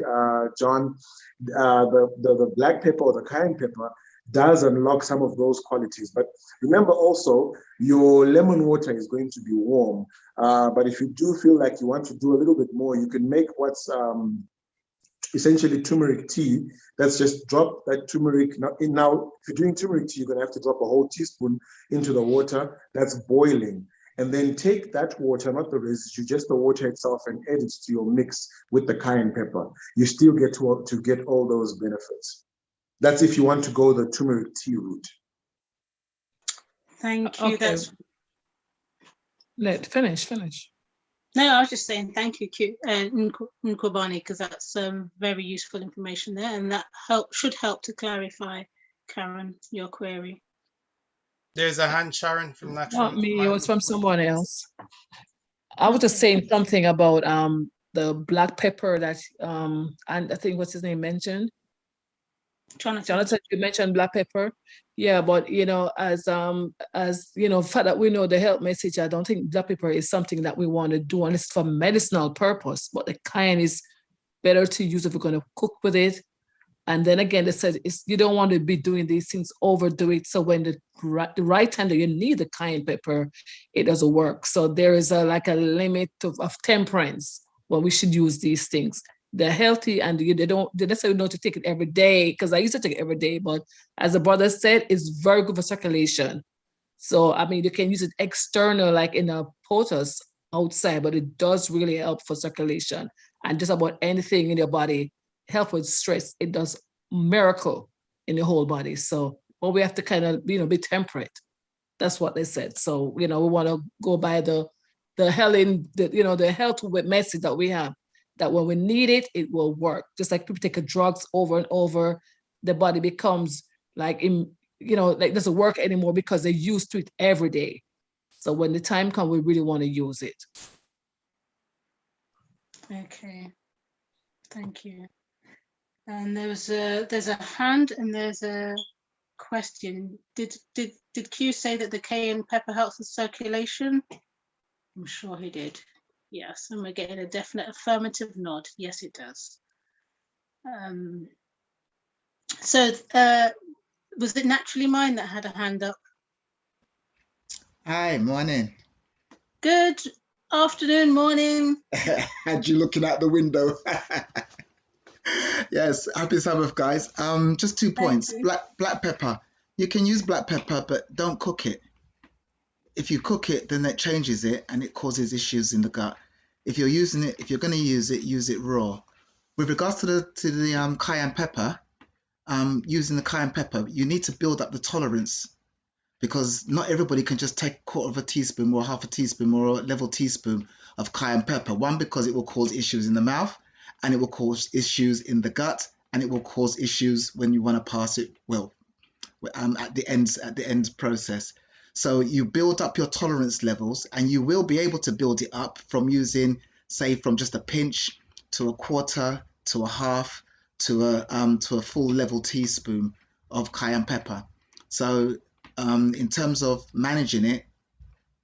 John, the black pepper or the cayenne pepper does unlock some of those qualities. But remember also, your lemon water is going to be warm. But if you do feel like you want to do a little bit more, you can make what's essentially turmeric tea. That's just drop that turmeric. Now, if you're doing turmeric tea, you're going to have to drop a whole teaspoon into the water that's boiling. And then take that water, not the residue, just the water itself, and add it to your mix with the cayenne pepper. You still get to get all those benefits. That's if you want to go the turmeric tea route. Thank you. Okay. Finish. No, I was just saying thank you, Nkobani, because that's very useful information there, and that should help to clarify, Karen, your query. There's a hand, Sharon, from Natural. Not me, it was from someone else. I was just saying something about the black pepper that and I think what's his name mentioned. Jonathan, you mentioned black pepper. Yeah, but you know, as you know, fact that we know the health message, I don't think black pepper is something that we want to do unless for medicinal purpose. But the cayenne is better to use if we're going to cook with it. And then again, they said you don't want to be doing these things, overdo it. So when the right time that you need the cayenne pepper, it doesn't work. So there is like a limit of temperance when we should use these things. They're healthy and they necessarily know to take it every day, because I used to take it every day, but as the brother said, it's very good for circulation. So, I mean, you can use it external, like in a potus outside, but it does really help for circulation and just about anything in your body. Help with stress, it does miracle in the whole body. So, but we have to kind of, you know, be temperate. That's what they said. So, you know, we want to go by the health message that we have, that when we need it, it will work. Just like people take drugs over and over, the body becomes like, like doesn't work anymore because they're used to it every day. So when the time comes, we really want to use it. Okay, thank you. And there's a hand and there's a question. Did Q say that the cayenne pepper helps with circulation? I'm sure he did. Yes, and we're getting a definite affirmative nod. Yes, it does. So was it Naturally Mine that had a hand up? Hi, morning. Good afternoon, morning. Had you looking out the window? Yes, happy Sabbath, guys. Just 2 points. Black pepper. You can use black pepper, but don't cook it. If you cook it, then it changes it and it causes issues in the gut. If you're using it, if you're going to use it raw. With regards to the cayenne pepper, using the cayenne pepper, you need to build up the tolerance, because not everybody can just take 1/4 teaspoon or 1/2 teaspoon or a level teaspoon of cayenne pepper. One, because it will cause issues in the mouth, and it will cause issues in the gut, and it will cause issues when you want to pass it at the end process. So you build up your tolerance levels, and you will be able to build it up from using, say, from just a pinch to a 1/4 to a 1/2 to a full level teaspoon of cayenne pepper. So in terms of managing it,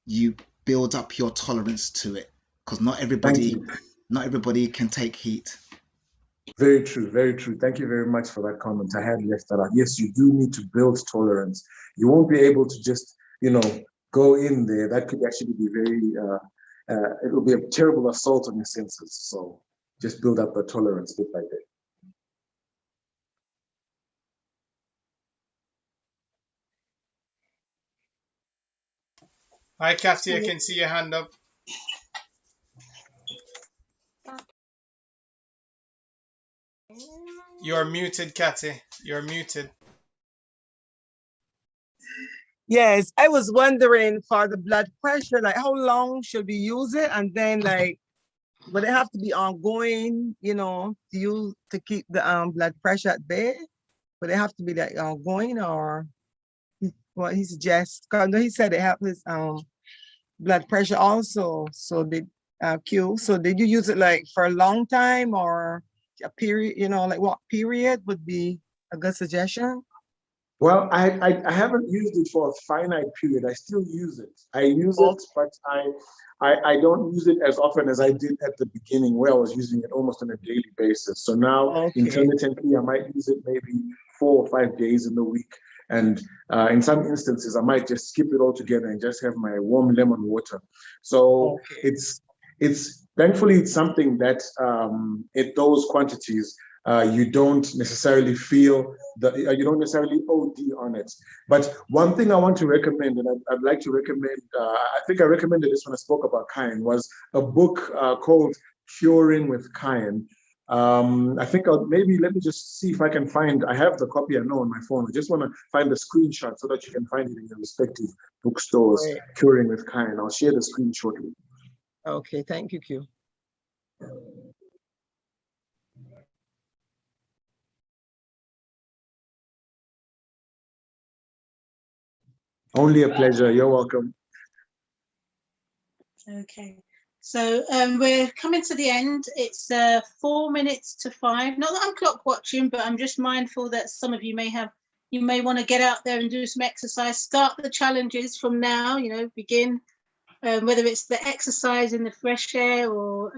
you build up your tolerance to it, because not everybody can take heat. Very true, very true. Thank you very much for that comment. I had left that out. Yes, you do need to build tolerance. You won't be able to just, go in there. That could actually be it will be a terrible assault on your senses. So just build up the tolerance bit by bit. Hi, Kathy, I can see your hand up. You're muted, Kathy. You're muted. Yes, I was wondering for the blood pressure, like how long should we use it? And then would it have to be ongoing, to keep the blood pressure at bay? Would it have to be like ongoing, or what he suggests? Because he said it helped his blood pressure also. So did Q. So did you use it like for a long time, or a period? Like what period would be a good suggestion? Well, I haven't used it for a finite period. I still use it. I use it, but I don't use it as often as I did at the beginning, where I was using it almost on a daily basis. So now intermittently, I might use it maybe 4 or 5 days in the week. And in some instances, I might just skip it altogether and just have my warm lemon water. So it's thankfully it's something that at those quantities, you don't necessarily feel you don't necessarily OD on it. But one thing I want to recommend, and I'd like to recommend, I think I recommended this when I spoke about cayenne, was a book called Curing with Cayenne. I think maybe let me just see if I can find, I have the copy I know on my phone. I just want to find the screenshot so that you can find it in your respective bookstores, Curing with Cayenne. I'll share the screen shortly. Okay, thank you, Q. Only a pleasure. You're welcome. Okay. So we're coming to the end. It's 4 minutes to 5. Not that I'm clock watching, but I'm just mindful that some of you may want to get out there and do some exercise. Start the challenges from now, begin, whether it's the exercise in the fresh air or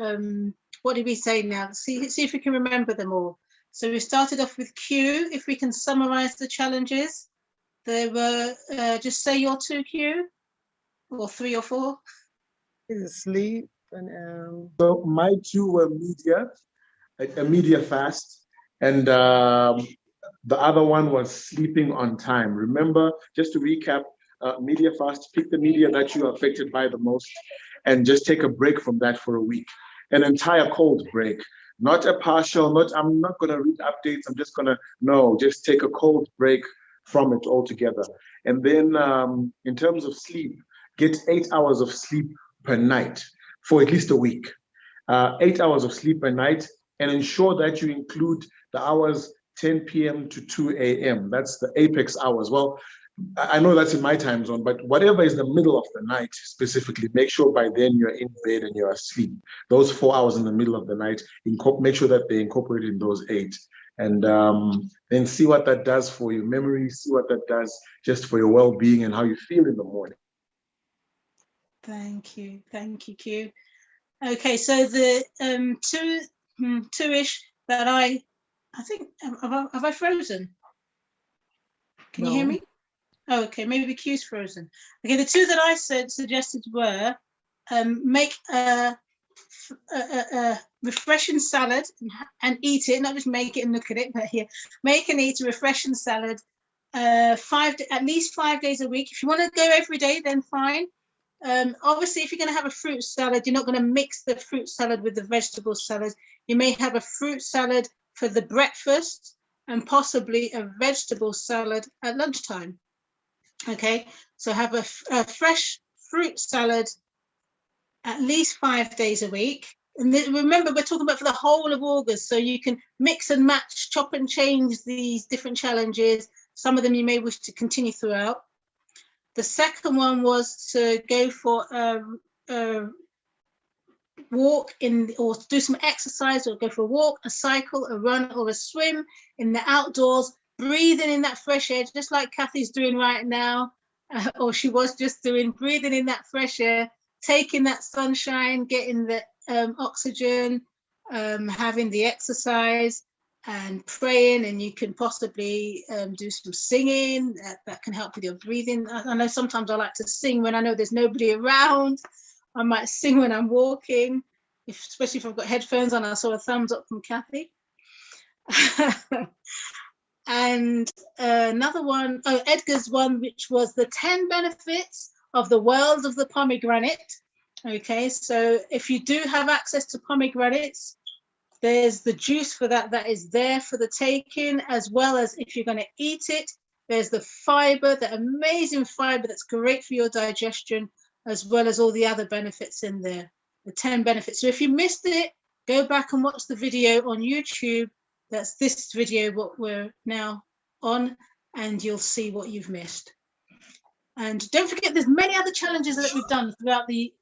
what did we say now? See if we can remember them all. So we started off with Q. If we can summarize the challenges, they were just say your 2, Q, or 3 or 4. Sleep and So my 2 were a media fast, and the other one was sleeping on time. Remember, just to recap, media fast, pick the media that you are affected by the most, and just take a break from that for a week. An entire cold break, not a partial, I'm not gonna read updates, I'm just gonna, no, just take a cold break from it altogether. And then in terms of sleep, get 8 hours of sleep per night for at least a week. 8 hours of sleep per night, and ensure that you include the hours 10 p.m. to 2 a.m. That's the apex hours. Well, I know that's in my time zone, but whatever is the middle of the night specifically, make sure by then you're in bed and you're asleep. Those 4 hours in the middle of the night, make sure that they incorporate in those 8. And then see what that does for your memory, see what that does just for your well-being and how you feel in the morning. Thank you, Q. Okay, so the two-ish that I think, have I frozen? Can you hear me? Oh, okay, maybe Q's frozen. Okay, the 2 that I suggested were make a refreshing salad and eat it, not just make it and look at it, but here, make and eat a refreshing salad at least 5 days a week. If you want to go every day, then fine. Obviously, if you're going to have a fruit salad, you're not going to mix the fruit salad with the vegetable salad. You may have a fruit salad for the breakfast and possibly a vegetable salad at lunchtime. Okay, so have a fresh fruit salad at least 5 days a week. And remember, we're talking about for the whole of August, so you can mix and match, chop and change these different challenges. Some of them you may wish to continue throughout. The second one was to go for a walk or do some exercise, or go for a walk, a cycle, a run, or a swim in the outdoors, breathing in that fresh air, just like Kathy's doing right now, or she was just doing, breathing in that fresh air, taking that sunshine, getting the oxygen, having the exercise, and praying. And you can possibly do some singing that can help with your breathing. I know sometimes I like to sing when I know there's nobody around. I might sing when I'm walking, especially if I've got headphones on. I saw a thumbs up from Kathy. And another one, Edgar's one, which was the 10 benefits of the world of the pomegranate. Okay, so if you do have access to pomegranates, there's the juice for that is there for the taking, as well as if you're going to eat it, there's the fiber, the amazing fiber that's great for your digestion, as well as all the other benefits in there, the 10 benefits. So if you missed it, go back and watch the video on YouTube. That's this video, what we're now on, and you'll see what you've missed. And don't forget, there's many other challenges that we've done throughout the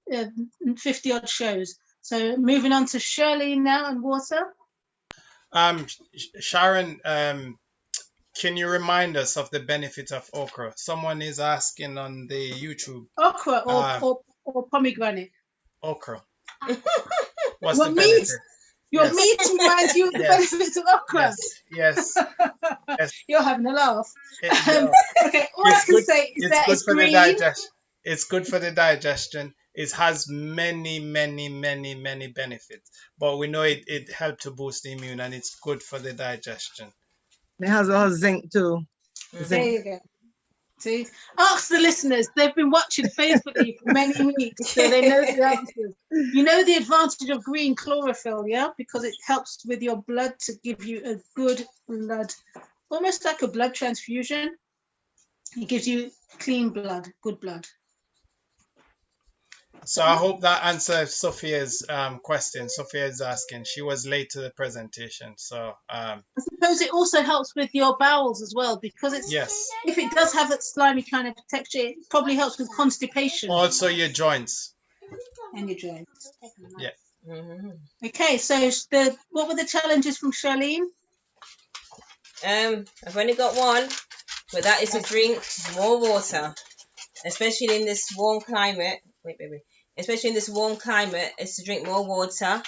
50 odd shows. So moving on to Shirley now and water. Sharon, can you remind us of the benefit of okra? Someone is asking on the YouTube. Okra or pomegranate? Okra. What's the benefit? Your meat reminds you of the benefits of okra. Yes. You're having a laugh. Okay, all I can say is that it's green. It's good for the digestion. It has many benefits. But we know it helps to boost the immune, and it's good for the digestion. It has all zinc too. There you go. See, ask the listeners. They've been watching faithfully for many weeks, so they know the answers. You know the advantage of green chlorophyll, yeah? Because it helps with your blood to give you a good blood, almost like a blood transfusion. It gives you clean blood, good blood. So I hope that answers Sophia's question. Sophia is asking. She was late to the presentation, so. I suppose it also helps with your bowels as well, because it's if it does have that slimy kind of texture, it probably helps with constipation. Also your joints. and your joints. Yeah. Okay, so what were the challenges from Charlene? I've only got one, but that is to drink more water, especially in this warm climate. Wait, baby. Especially in this warm climate, is to drink more water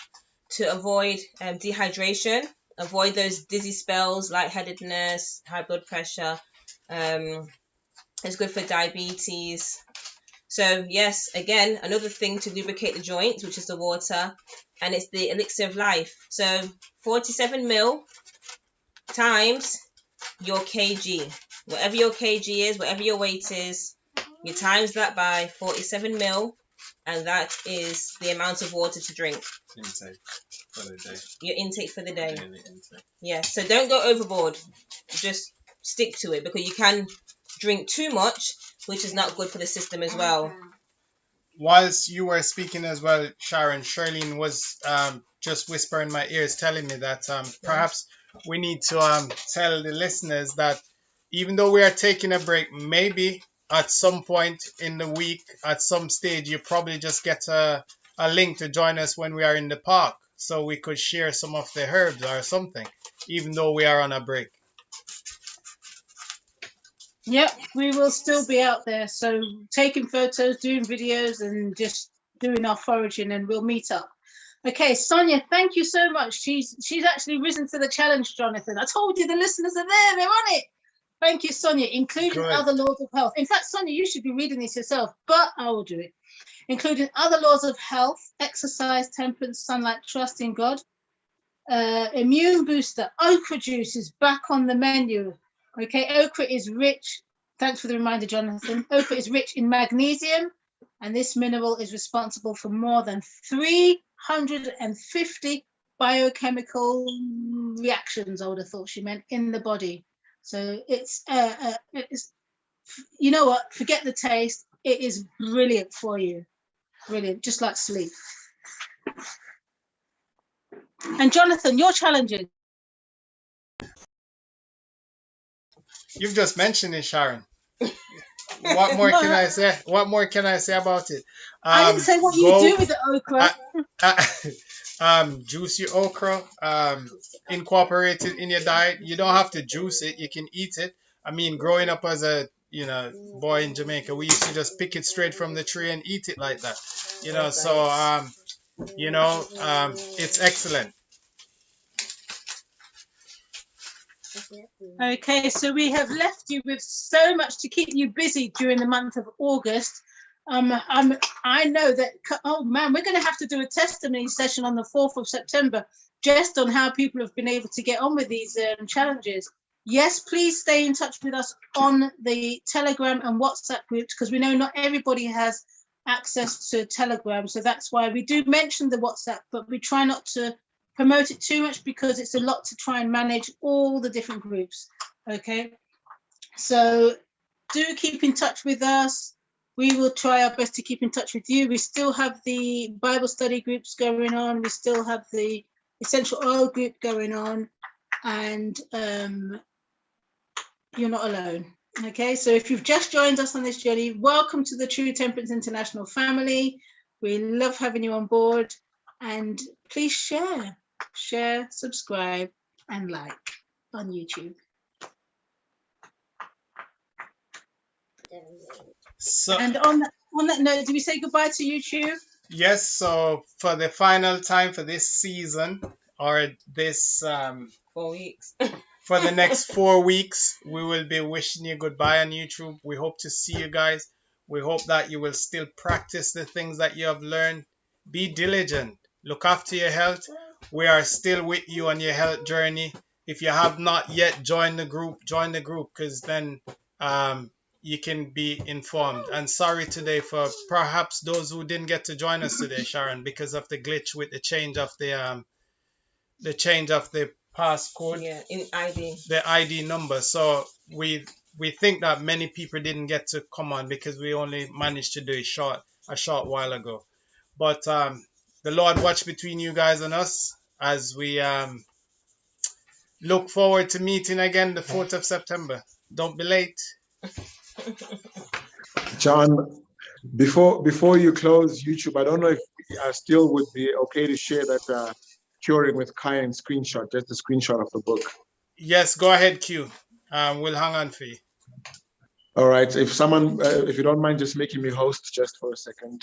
to avoid dehydration, avoid those dizzy spells, lightheadedness, high blood pressure. It's good for diabetes. So yes, again, another thing to lubricate the joints, which is the water, and it's the elixir of life. So 47 ml times your kg. Whatever your kg is, whatever your weight is, you times that by 47 ml, and that is the amount of water to drink. Intake for the day. Your intake for the day. Daily intake. Yeah, so don't go overboard. Just stick to it, because you can drink too much, which is not good for the system as well. Whilst you were speaking as well, Sharon, Charlene was just whispering in my ears, telling me that perhaps we need to tell the listeners that even though we are taking a break, maybe at some point in the week, at some stage, you probably just get a link to join us when we are in the park, so we could share some of the herbs or something, even though we are on a break. Yep, we will still be out there. So taking photos, doing videos, and just doing our foraging, and we'll meet up. Okay, Sonia, thank you so much. She's actually risen to the challenge, Jonathan. I told you the listeners are there. They're on it. Thank you, Sonia. Including other laws of health. In fact, Sonia, you should be reading this yourself, but I will do it. Including other laws of health, exercise, temperance, sunlight, trust in God. Immune booster, okra juice is back on the menu. Okay, okra is rich. Thanks for the reminder, Jonathan. Okra is rich in magnesium, and this mineral is responsible for more than 350 biochemical reactions, I would have thought she meant, in the body. So it's you know what, forget the taste. It is brilliant for you. Brilliant, just like sleep. And Jonathan, your challenges. You've just mentioned it, Sharon. What more can I say? What more can I say about it? I didn't say what you do with the okra. Juice your okra, incorporate it in your diet. You don't have to juice it, you can eat it. I mean, growing up as a boy in Jamaica, we used to just pick it straight from the tree and eat it like that. So it's excellent. Okay, so we have left you with so much to keep you busy during the month of August. I know that, oh man, we're going to have to do a testimony session on the 4th of September just on how people have been able to get on with these challenges. Yes, please stay in touch with us on the Telegram and WhatsApp groups, because we know not everybody has access to Telegram. So that's why we do mention the WhatsApp, but we try not to promote it too much, because it's a lot to try and manage all the different groups. Okay, so do keep in touch with us. We will try our best to keep in touch with you. We still have the Bible study groups going on. We still have the Essential Oil group going on, and you're not alone. Okay, so if you've just joined us on this journey, welcome to the True Temperance International family. We love having you on board, and please share, subscribe, and like on YouTube. So, and on that note, do we say goodbye to YouTube? Yes, so for the final time for this season, or this 4 weeks, for the next 4 weeks, we will be wishing you goodbye on YouTube. We hope to see you guys. We hope that you will still practice the things that you have learned. Be diligent. Look after your health. We are still with you on your health journey. If you have not yet joined the group, because then you can be informed. And sorry today for perhaps those who didn't get to join us today, Sharon, because of the glitch with the change of the passcode. Yeah, in ID. The ID number. So we think that many people didn't get to come on because we only managed to do it a short while ago. But the Lord watch between you guys and us as we look forward to meeting again the 4th of September. Don't be late. John, before you close YouTube, I don't know if still would be okay to share that Curing with Cayenne screenshot, just a screenshot of the book. Yes, go ahead, Q. We'll hang on for you. All right. If someone, if you don't mind just making me host just for a second.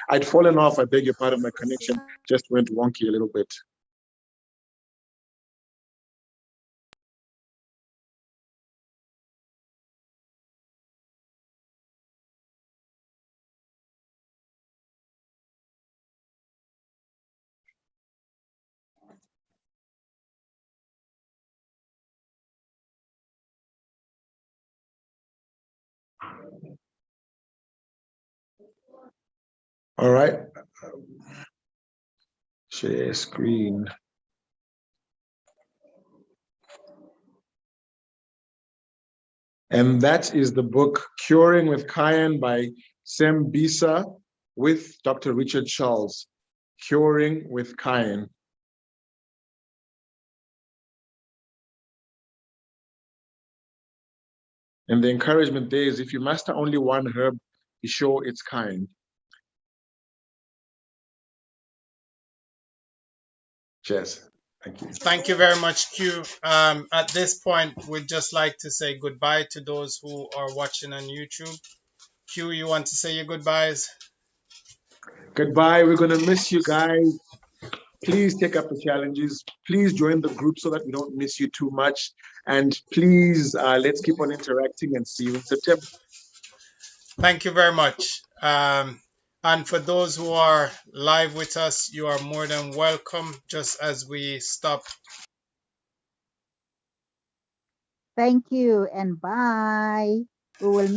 I'd fallen off. I beg your pardon. My connection just went wonky a little bit. All right. Share screen. And that is the book Curing with Cayenne by Sem Bisa with Dr. Richard Charles. Curing with Cayenne. And the encouragement there is if you master only one herb, be sure it's cayenne. Cheers. Thank you. Thank you very much, Q. At this point, we'd just like to say goodbye to those who are watching on YouTube. Q, you want to say your goodbyes? Goodbye. We're going to miss you guys. Please take up the challenges. Please join the group so that we don't miss you too much. And please, let's keep on interacting and see you in September. Thank you very much. And for those who are live with us, you are more than welcome. Just as we stop. Thank you and bye. We will